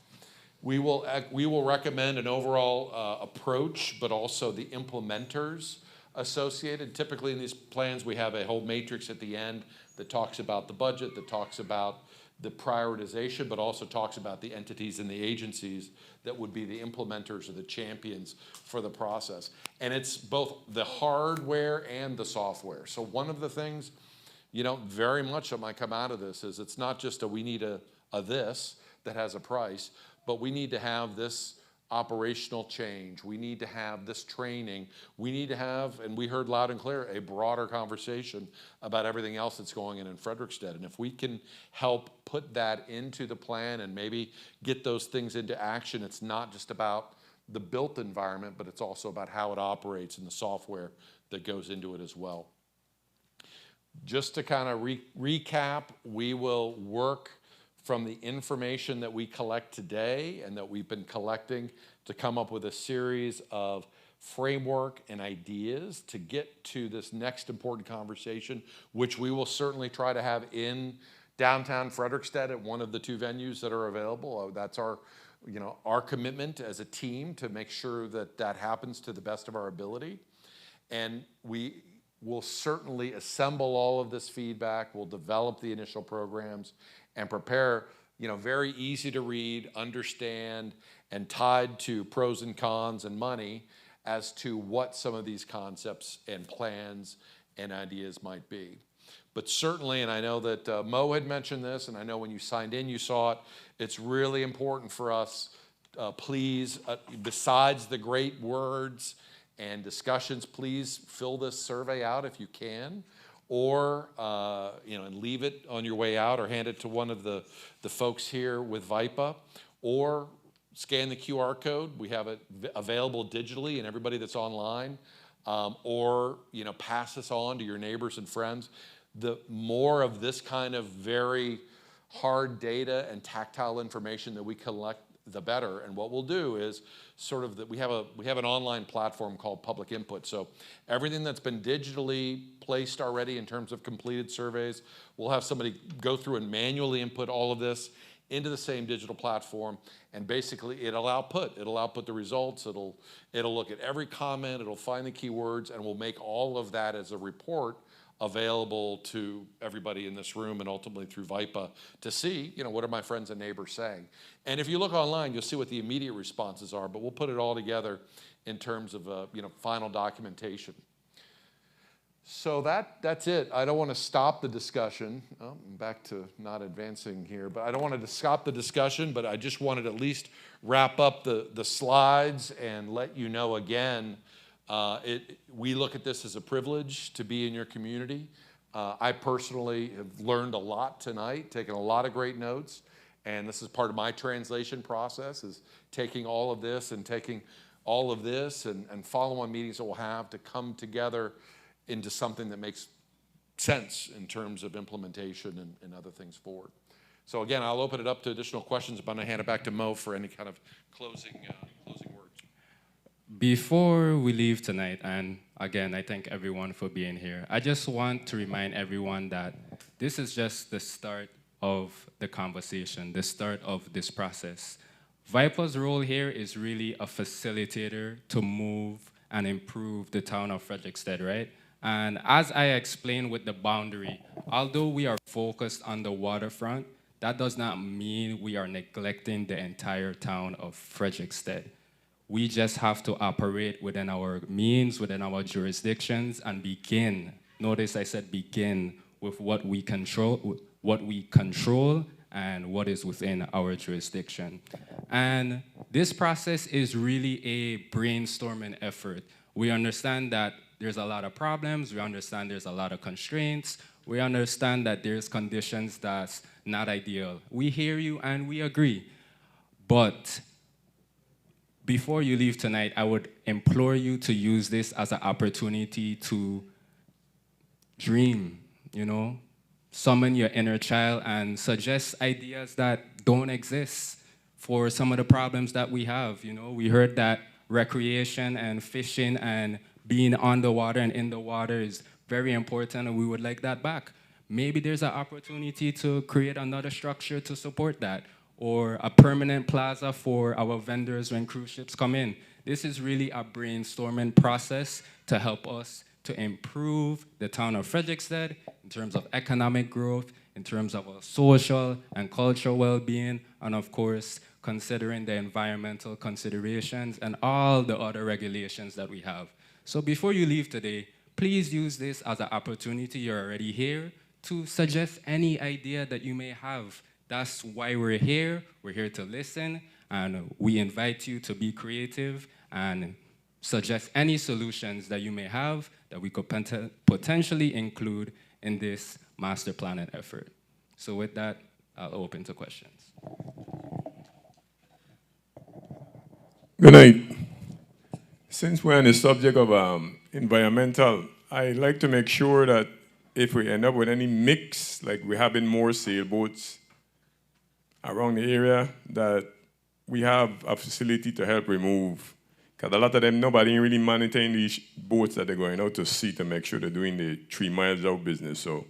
We will recommend an overall approach, but also the implementers associated. Typically in these plans, we have a whole matrix at the end that talks about the budget, that talks about the prioritization, but also talks about the entities and the agencies that would be the implementers or the champions for the process. And it's both the hardware and the software. So one of the things, you know, very much that might come out of this is it's not just we need a this that has a price, but we need to have this operational change. We need to have this training. We need to have, and we heard loud and clear, a broader conversation about everything else that's going in Frederikstead. And if we can help put that into the plan and maybe get those things into action, it's not just about the built environment, but it's also about how it operates and the software that goes into it as well. Just to kind of recap, we will work from the information that we collect today and that we've been collecting to come up with a series of framework and ideas to get to this next important conversation, which we will certainly try to have in downtown Frederikstead at one of the 2 venues that are available. That's our, you know, our commitment as a team to make sure that that happens to the best of our ability. And we will certainly assemble all of this feedback. We'll develop the initial programs and prepare, you know, very easy to read, understand, and tied to pros and cons and money as to what some of these concepts and plans and ideas might be. But certainly, and I know that Mo had mentioned this, and I know when you signed in you saw it, it's really important for us, please, besides the great words and discussions, please fill this survey out if you can. Or, you know, and leave it on your way out or hand it to one of the folks here with VIPA, or scan the QR code. We have it available digitally and everybody that's online, or, you know, pass this on to your neighbors and friends. The more of this kind of very hard data and tactile information that we collect, the better. And what we'll do is sort of that we have an online platform called Public Input. So everything that's been digitally placed already in terms of completed surveys, we'll have somebody go through and manually input all of this into the same digital platform, and basically it'll output the results. It'll look at every comment, it'll find the keywords, and we'll make all of that as a report available to everybody in this room and ultimately through VIPA to see, you know, what are my friends and neighbors saying. And if you look online, you'll see what the immediate responses are, but we'll put it all together in terms of, you know, final documentation. So that's it. I don't want to stop the discussion. Oh, I'm back to not advancing here, but I don't want to stop the discussion, but I just wanted to at least wrap up the slides and let you know again, we look at this as a privilege to be in your community. I personally have learned a lot tonight, taken a lot of great notes, and this is part of my translation process, is taking all of this and follow-on meetings that we'll have to come together into something that makes sense in terms of implementation and other things forward. So again, I'll open it up to additional questions, but I'm going to hand it back to Mo for any kind of closing words. Before we leave tonight, and again, I thank everyone for being here, I just want to remind everyone that this is just the start of the conversation, the start of this process. VIPA's role here is really a facilitator to move and improve the town of Frederikstead, right? And as I explained with the boundary, although we are focused on the waterfront, that does not mean we are neglecting the entire town of Frederikstead. We just have to operate within our means, within our jurisdictions, and begin. Notice I said begin with what we control, and what is within our jurisdiction. And this process is really a brainstorming effort. We understand that there's a lot of problems. We understand there's a lot of constraints. We understand that there's conditions that's not ideal. We hear you and we agree. But before you leave tonight, I would implore you to use this as an opportunity to dream, you know, summon your inner child and suggest ideas that don't exist for some of the problems that we have. You know, we heard that recreation and fishing and being on the water and in the water is very important, and we would like that back. Maybe there's an opportunity to create another structure to support that, or a permanent plaza for our vendors when cruise ships come in. This is really a brainstorming process to help us to improve the town of Frederikstead in terms of economic growth, in terms of our social and cultural well-being, and of course, considering the environmental considerations and all the other regulations that we have. So before you leave today, please use this as an opportunity, you're already here, to suggest any idea that you may have. That's why we're here to listen, and we invite you to be creative and suggest any solutions that you may have that we could potentially include in this master planning effort. So with that, I'll open to questions. Good night. Since we're on the subject of environmental, I'd like to make sure that if we end up with any mix, like we're having more sailboats around the area, that we have a facility to help remove. Because a lot of them, nobody really monitoring these boats that they're going out to sea to make sure they're doing the 3 miles out business. So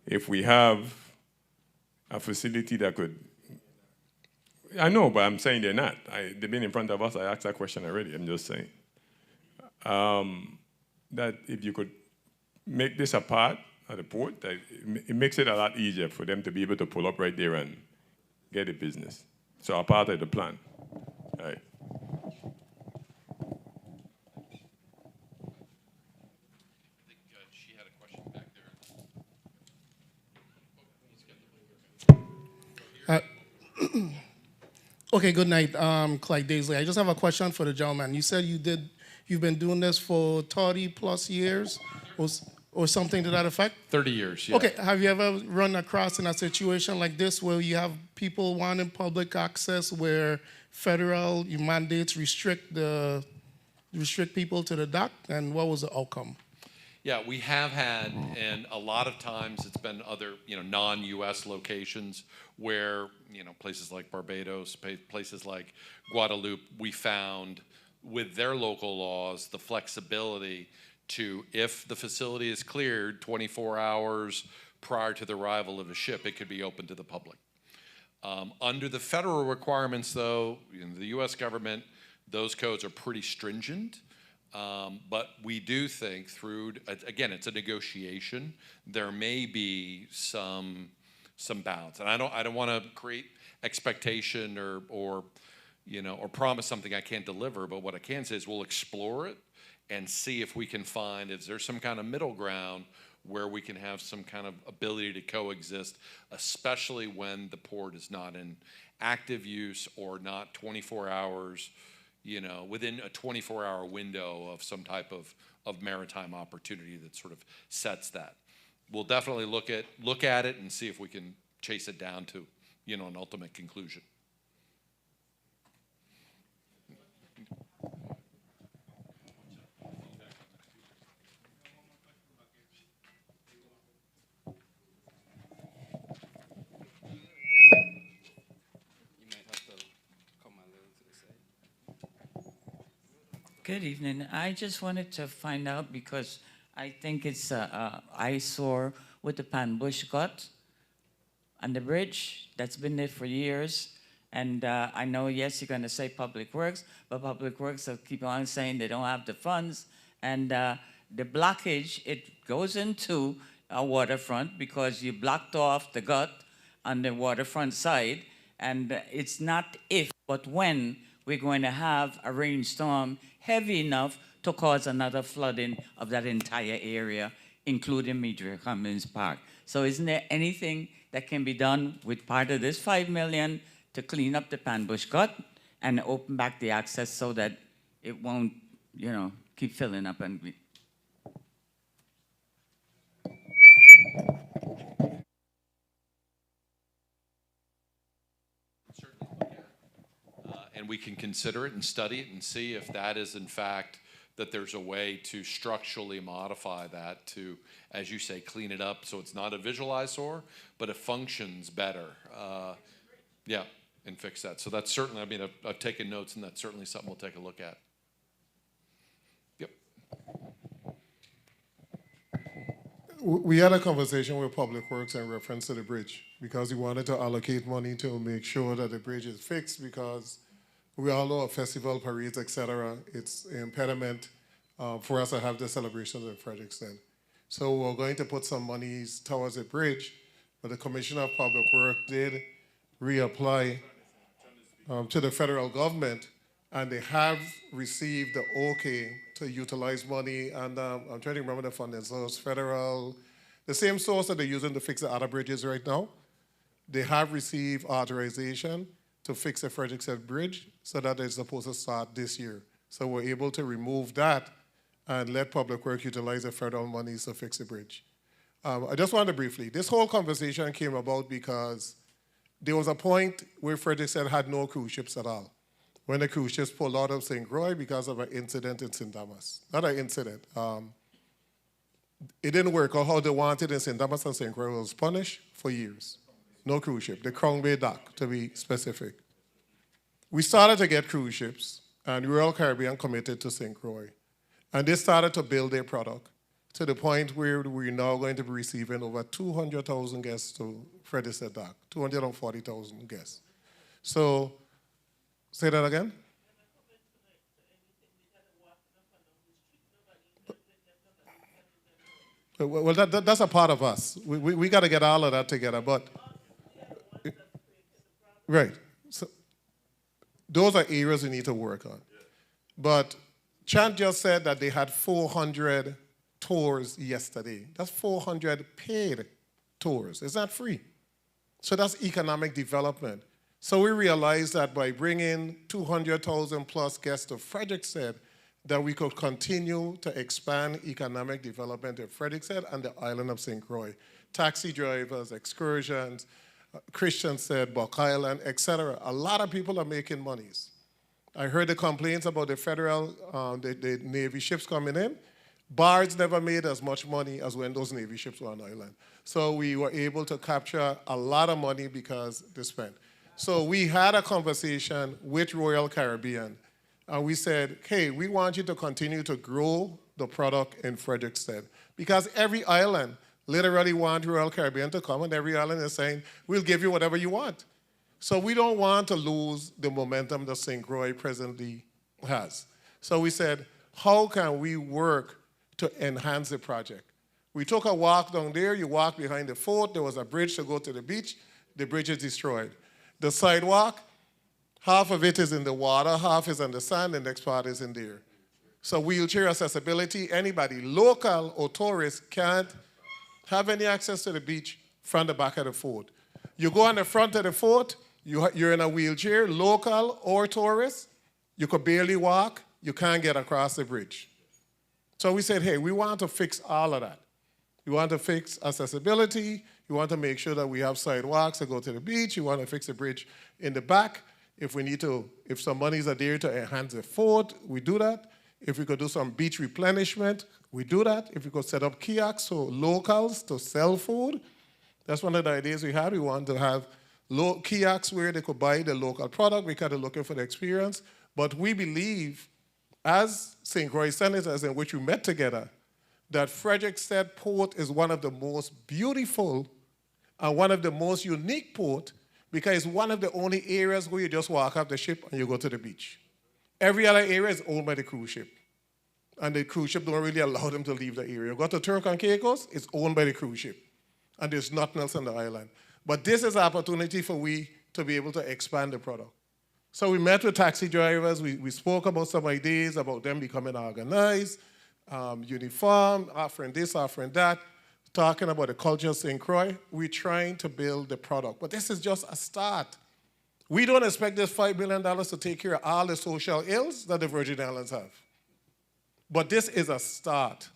if we have a facility that could, I know, but I'm saying they're not. They've been in front of us. I asked that question already. I'm just saying. That if you could make this a part of the port, that it makes it a lot easier for them to be able to pull up right there and get the business. So a part of the plan. All right. Okay, good night, Clyde Daisley. I just have a question for the gentleman. You said you've been doing this for 30 plus years or something to that effect? 30 years, yeah. Okay, have you ever run across in a situation like this where you have people wanting public access where federal mandates restrict people to the dock, and what was the outcome? Yeah, we have had, and a lot of times it's been other, non-U.S. locations where, places like Barbados, places like Guadeloupe, we found with their local laws the flexibility to, if the facility is cleared 24 hours prior to the arrival of a ship, it could be open to the public. Under the federal requirements, though, in the U.S. government, those codes are pretty stringent. But we do think through, again, it's a negotiation. There may be some balance, and I don't want to create expectation or promise something I can't deliver. But what I can say is we'll explore it and see if we can find if there's some kind of middle ground where we can have some kind of ability to coexist, especially when the port is not in active use or not 24 hours. Within a 24-hour window of some type of maritime opportunity that sort of sets that. We'll definitely look at it and see if we can chase it down to, an ultimate conclusion. Good evening. I just wanted to find out because I think it's a eyesore with the Panbush Gut and the bridge that's been there for years. And I know, yes, you're going to say Public Works, but Public Works will keep on saying they don't have the funds. And the blockage, it goes into a waterfront because you blocked off the gut on the waterfront side. And it's not if, but when we're going to have a rainstorm heavy enough to cause another flooding of that entire area, including Media Commons Park. So isn't there anything that can be done with part of this $5 million to clean up the Panbush Gut and open back the access so that it won't, keep filling up and and we can consider it and study it and see if that is in fact that there's a way to structurally modify that to, as you say, clean it up so it's not a visual eyesore, but it functions better. Yeah, and fix that. So that's certainly, I mean, I've taken notes, and that's certainly something we'll take a look at. Yep. We had a conversation with Public Works in reference to the bridge because we wanted to allocate money to make sure that the bridge is fixed because we all know festival, parades, etc. It's an impediment for us to have the celebrations in Frederikstead. So we're going to put some monies towards the bridge, but the Commissioner of Public Works did reapply to the federal government, and they have received the okay to utilize money, and I'm trying to remember the funding source, federal, the same source that they're using to fix the other bridges right now. They have received authorization to fix the Frederikstead Bridge, so that is supposed to start this year. So we're able to remove that and let Public Works utilize the federal monies to fix the bridge. I just wanted to briefly, this whole conversation came about because there was a point where Frederikstead had no cruise ships at all, when the cruise ships pulled out of St. Croix because of an incident in St. Thomas. Not an incident. It didn't work out how they wanted in St. Thomas, and St. Croix was punished for years. No cruise ship, the Crown Bay dock, to be specific. We started to get cruise ships, and Royal Caribbean committed to St. Croix. And they started to build their product to the point where we're now going to be receiving over 200,000 guests to Frederikstead dock, 240,000 guests. So, say that again? Well, that's a part of us. We got to get all of that together, but right. So those are areas we need to work on. But Chant just said that they had 400 tours yesterday. That's 400 paid tours. It's not free. So that's economic development. So we realized that by bringing 200,000 plus guests to Frederikstead, that we could continue to expand economic development in Frederikstead and the island of St. Croix. Taxi drivers, excursions, Christian said, Buck Island, etc. A lot of people are making monies. I heard the complaints about the federal, the Navy ships coming in. Bards never made as much money as when those Navy ships were on island. So we were able to capture a lot of money because they spent. So we had a conversation with Royal Caribbean, and we said, hey, we want you to continue to grow the product in Frederikstead because every island literally wants Royal Caribbean to come, and every island is saying, we'll give you whatever you want. So we don't want to lose the momentum that St. Croix presently has. So we said, how can we work to enhance the project? We took a walk down there. You walk behind the fort. There was a bridge to go to the beach. The bridge is destroyed. The sidewalk, half of it is in the water, half is on the sand, the next part is in there. So wheelchair accessibility, anybody, local or tourist, can't have any access to the beach from the back of the fort. You go on the front of the fort, you're in a wheelchair, local or tourist, you could barely walk, you can't get across the bridge. So we said, hey, we want to fix all of that. We want to fix accessibility, you want to make sure that we have sidewalks to go to the beach, you want to fix the bridge in the back. If we need to, if some monies are there to enhance the fort, we do that. If we could do some beach replenishment, we do that. If we could set up kiosks so locals to sell food, that's one of the ideas we had. We want to have kiosks where they could buy the local product. We kind of looking for the experience. But we believe, as St. Croix senators in which we met together, that Frederikstead Port is one of the most beautiful and one of the most unique ports because it's one of the only areas where you just walk off the ship and you go to the beach. Every other area is owned by the cruise ship. And the cruise ship don't really allow them to leave the area. You go to Turk and Caicos, it's owned by the cruise ship. And there's nothing else on the island. But this is an opportunity for we to be able to expand the product. So we met with taxi drivers. We spoke about some ideas about them becoming organized, uniform, offering this, offering that, talking about the culture of St. Croix. We're trying to build the product. But this is just a start. We don't expect this $5 billion to take care of all the social ills that the Virgin Islands have. But this is a start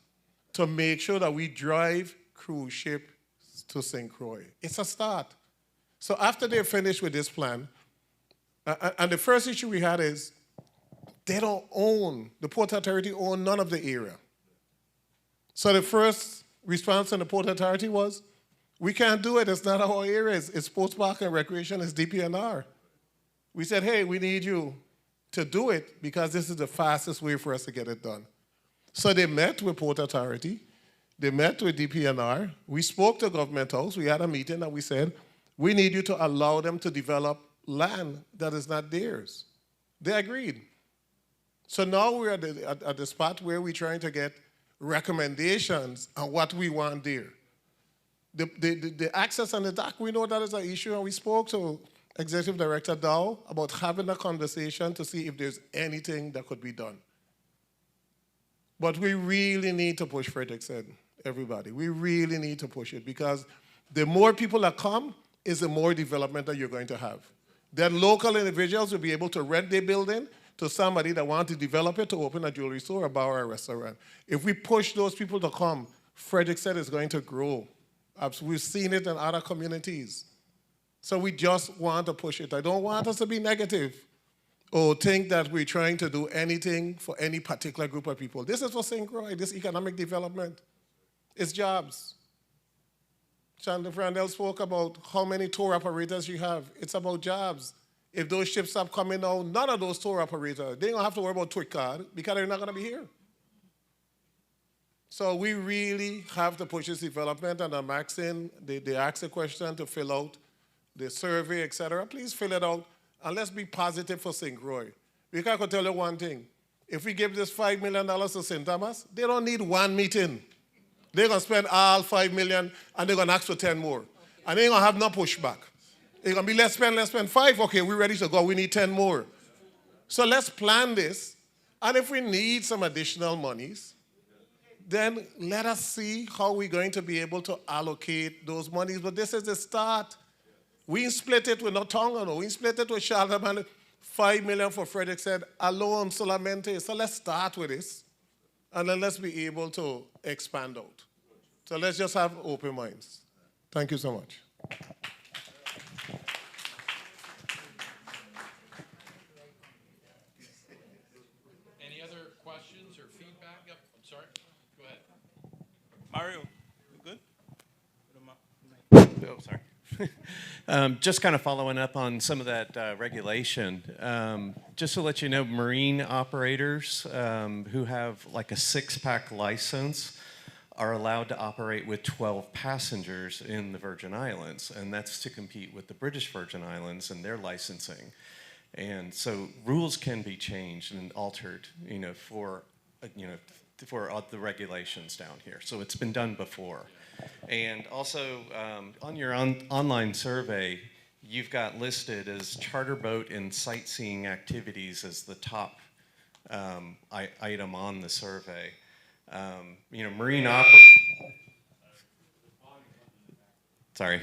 to make sure that we drive cruise ships to St. Croix. It's a start. So after they're finished with this plan, And the first issue we had is they don't own, the Port Authority own none of the area. So the first response from the Port Authority was, we can't do it, it's not our area, it's Sports Park and Recreation, it's DPNR. We said, hey, we need you to do it because this is the fastest way for us to get it done. So they met with Port Authority, they met with DPNR, we spoke to Government House, we had a meeting and we said, we need you to allow them to develop land that is not theirs. They agreed. So now we're at the spot where we're trying to get recommendations on what we want there. The access on the dock, we know that is an issue, and we spoke to Executive Director Dow about having a conversation to see if there's anything that could be done. But we really need to push Frederikstead, everybody. We really need to push it because the more people that come is the more development that you're going to have. Then local individuals will be able to rent their building to somebody that wants to develop it to open a jewelry store, a bar, or a restaurant. If we push those people to come, Frederikstead is going to grow. We've seen it in other communities. So we just want to push it. I don't want us to be negative or think that we're trying to do anything for any particular group of people. This is for St. Croix, this economic development. It's jobs. Chandler Frandel spoke about how many tour operators you have. It's about jobs. If those ships stop coming out, none of those tour operators, they don't have to worry about Twit card because they're not going to be here. So we really have to push this development, and I'm asking, they asked a question to fill out the survey, etc. Please fill it out, and let's be positive for St. Croix. Because I can tell you one thing. If we give this $5 million to St. Thomas, they don't need one meeting. They're going to spend all $5 million, and they're going to ask for 10 more. And they ain't going to have no pushback. It's going to be, let's spend 5. Okay, we're ready to go. We need 10 more. So let's plan this. And if we need some additional monies, then let us see how we're going to be able to allocate those monies. But this is the start. We split it with no Tonga, we split it with Charlemagne, $5 million for Frederikstead alone, solamente. So let's start with this, and then let's be able to expand out. So let's just have open minds. Thank you so much. Any other questions or feedback? Yep, I'm sorry. Go ahead. Mario, you good? Oh, sorry. Just kind of following up on some of that regulation. Just to let you know, marine operators who have like a 6-pack license are allowed to operate with 12 passengers in the Virgin Islands, and that's to compete with the British Virgin Islands and their licensing. And so rules can be changed and altered, for the regulations down here. So it's been done before. And also, on your online survey, you've got listed as charter boat and sightseeing activities as the top item on the survey. Marine Sorry.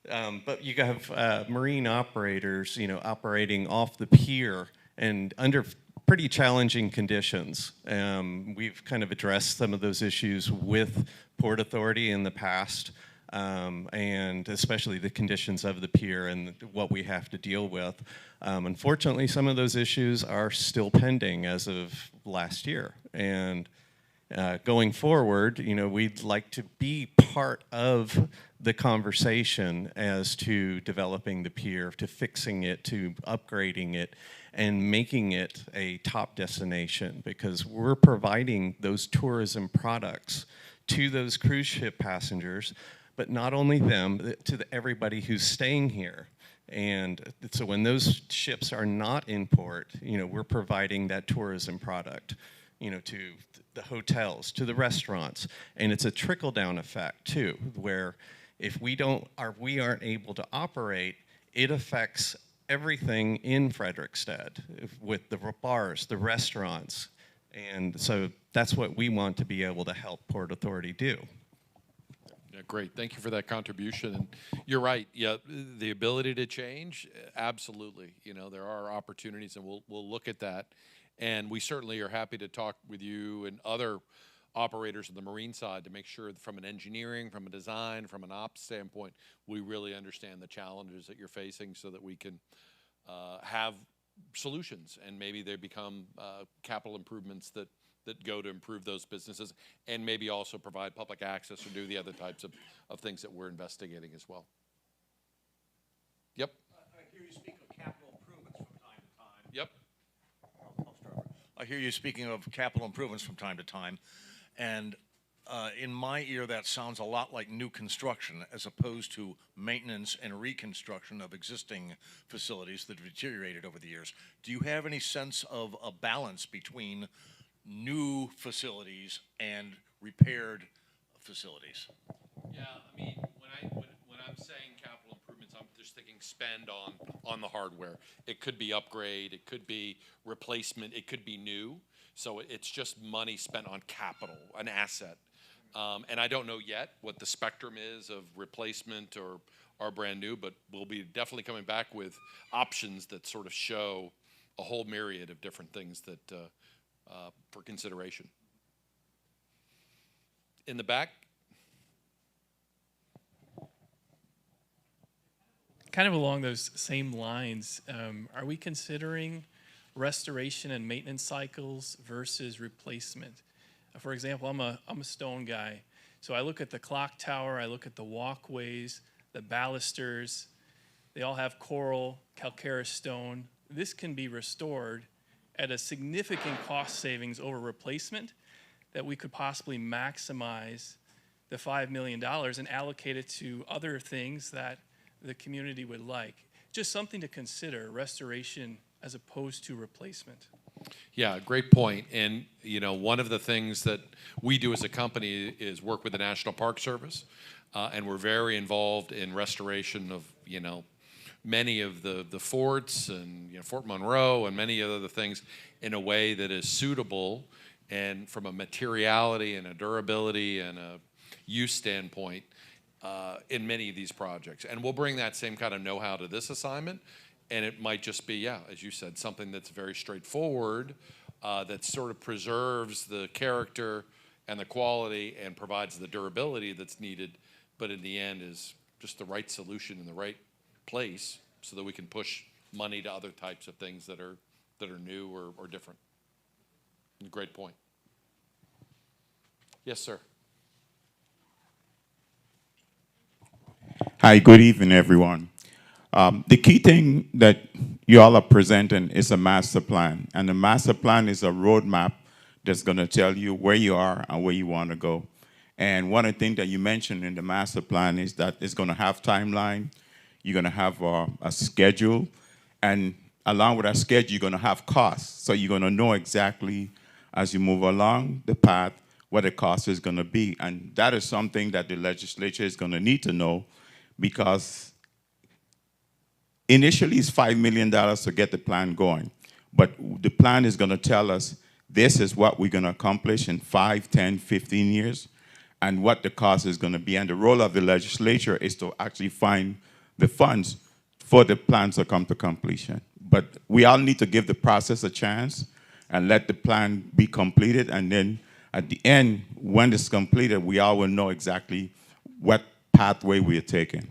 But you have marine operators, operating off the pier and under pretty challenging conditions. We've kind of addressed some of those issues with Port Authority in the past, and especially the conditions of the pier and what we have to deal with. Unfortunately, some of those issues are still pending as of last year. And going forward, we'd like to be part of the conversation as to developing the pier, to fixing it, to upgrading it, and making it a top destination, because we're providing those tourism products to those cruise ship passengers, but not only them, to everybody who's staying here. And so when those ships are not in port, we're providing that tourism product, to the hotels, to the restaurants. And it's a trickle-down effect, too, where if we aren't able to operate, it affects everything in Frederikstead, with the bars, the restaurants. And so that's what we want to be able to help Port Authority do. Yeah, great. Thank you for that contribution. And you're right. Yeah, the ability to change, absolutely. There are opportunities, and we'll look at that. And we certainly are happy to talk with you and other operators on the marine side to make sure that from an engineering, from a design, from an ops standpoint, we really understand the challenges that you're facing so that we can have solutions, and maybe they become capital improvements that go to improve those businesses, and maybe also provide public access or do the other types of things that we're investigating as well. Yep. I hear you speak of capital improvements from time to time. Yep. I'll start. I hear you speaking of capital improvements from time to time, and in my ear, that sounds a lot like new construction as opposed to maintenance and reconstruction of existing facilities that have deteriorated over the years. Do you have any sense of a balance between new facilities and repaired facilities? Yeah, I mean, when I'm saying capital improvements, I'm just thinking spend on the hardware. It could be upgrade, it could be replacement, it could be new. So it's just money spent on capital, an asset. And I don't know yet what the spectrum is of replacement or brand new, but we'll be definitely coming back with options that sort of show a whole myriad of different things that for consideration. In the back. Kind of along those same lines, are we considering restoration and maintenance cycles versus replacement? For example, I'm a stone guy, so I look at the clock tower, I look at the walkways, the balusters. They all have coral, calcareous stone. This can be restored at a significant cost savings over replacement that we could possibly maximize the $5 million and allocate it to other things that the community would like. Just something to consider, restoration as opposed to replacement. Yeah, great point. And you know, one of the things that we do as a company is work with the National Park Service, and we're very involved in restoration of, you know, many of the forts and, you know, Fort Monroe and many other things in a way that is suitable and from a materiality and a durability and a use standpoint in many of these projects. And we'll bring that same kind of know-how to this assignment. And it might just be, yeah, as you said, something that's very straightforward, that sort of preserves the character and the quality and provides the durability that's needed, but in the end is just the right solution in the right place so that we can push money to other types of things that are new or different. Great point. Yes, sir. Hi, good evening, everyone. The key thing that you all are presenting is a master plan, and the master plan is a roadmap that's going to tell you where you are and where you want to go. And one of the things that you mentioned in the master plan is that it's going to have timeline, you're going to have a schedule, and along with that schedule, you're going to have costs. So you're going to know exactly as you move along the path what the cost is going to be. And that is something that the legislature is going to need to know, because initially it's $5 million to get the plan going. But the plan is going to tell us this is what we're going to accomplish in 5, 10, 15 years, and what the cost is going to be. And the role of the legislature is to actually find the funds for the plans to come to completion. But we all need to give the process a chance and let the plan be completed. And then at the end, when it's completed, we all will know exactly what pathway we are taking.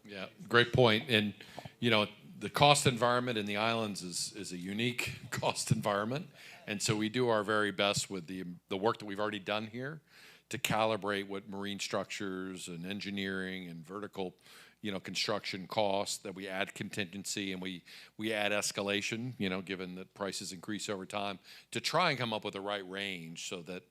Yeah, great point. And you know, the cost environment in the islands is a unique cost environment. And so we do our very best with the work that we've already done here to calibrate what marine structures and engineering and vertical, you know, construction costs, that we add contingency and we add escalation, you know, given that prices increase over time, to try and come up with the right range so that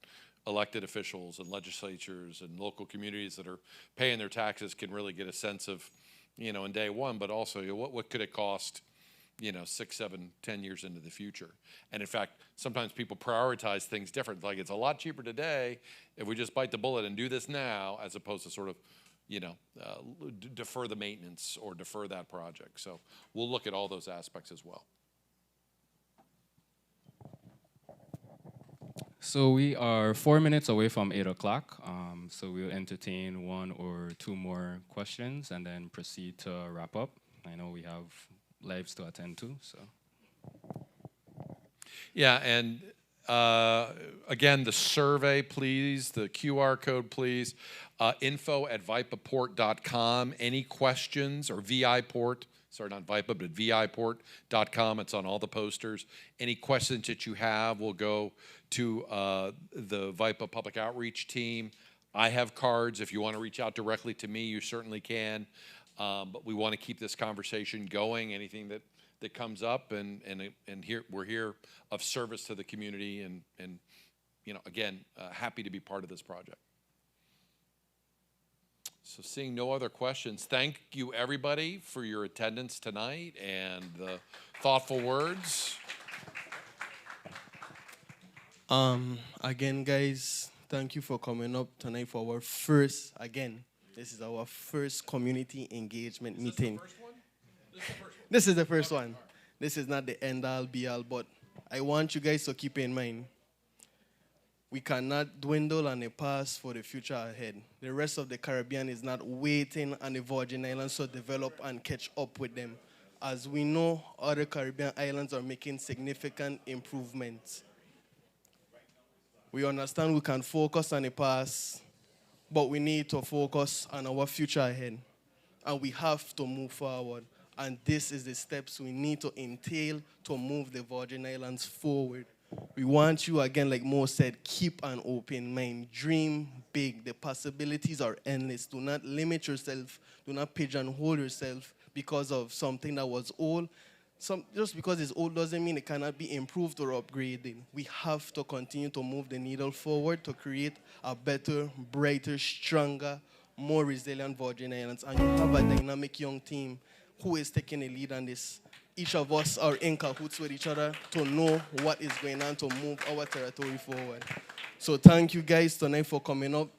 elected officials and legislatures and local communities that are paying their taxes can really get a sense of, you know, in day one, but also, you know, what could it cost, you know, 6, 7, 10 years into the future. And in fact, sometimes people prioritize things different. Like, it's a lot cheaper today if we just bite the bullet and do this now, as opposed to sort of, you know, defer the maintenance or defer that project. So we'll look at all those aspects as well. So we are 4 minutes away from 8 o'clock. So we'll entertain 1 or 2 more questions and then proceed to wrap up. I know we have lives to attend to, so. Yeah, and again, the survey, please, the QR code, please. Info@vipaport.com. Any questions, or VIPort, sorry, not VIPA, but viport.com. It's on all the posters. Any questions that you have will go to the VIPA public outreach team. I have cards. If you want to reach out directly to me, you certainly can. But we want to keep this conversation going. Anything that comes up, and here we're here of service to the community, and you know, again, happy to be part of this project. So seeing no other questions, thank you everybody for your attendance tonight and the thoughtful words. Again, guys, thank you for coming up tonight for our first, again, this is our first community engagement meeting. This is the first one. This is not the end-all, be-all, but I want you guys to keep in mind, we cannot dwindle on the past for the future ahead. The rest of the Caribbean is not waiting on the Virgin Islands to develop and catch up with them. As we know, other Caribbean islands are making significant improvements. We understand we can focus on the past, but we need to focus on our future ahead. And we have to move forward. And this is the steps we need to entail to move the Virgin Islands forward. We want you, again, like Mo said, keep an open mind. Dream big. The possibilities are endless. Do not limit yourself. Do not pigeonhole yourself because of something that was old. Just because it's old doesn't mean it cannot be improved or upgraded. We have to continue to move the needle forward to create a better, brighter, stronger, more resilient Virgin Islands. And you have a dynamic young team who is taking the lead on this. Each of us are in cahoots with each other to know what is going on to move our territory forward. So thank you guys tonight for coming up.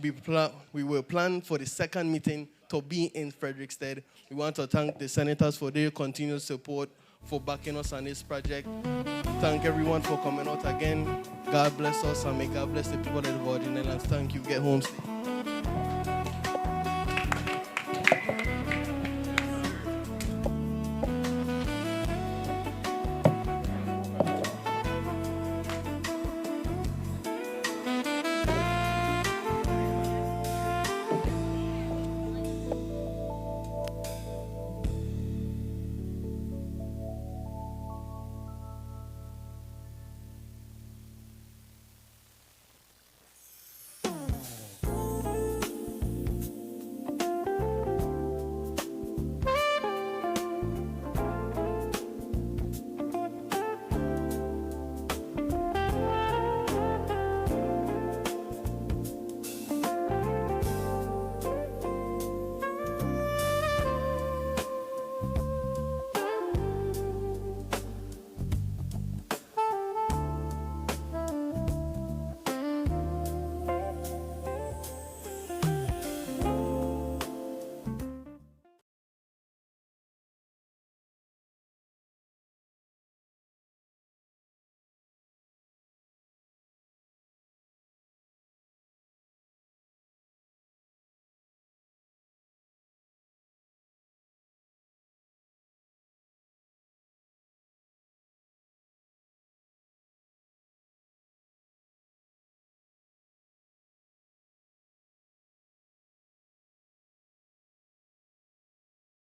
We will plan for the second meeting to be in Frederikstead. We want to thank the senators for their continued support, for backing us on this project. Thank everyone for coming out again. God bless us, and may God bless the people of the Virgin Islands. Thank you. Get home safe.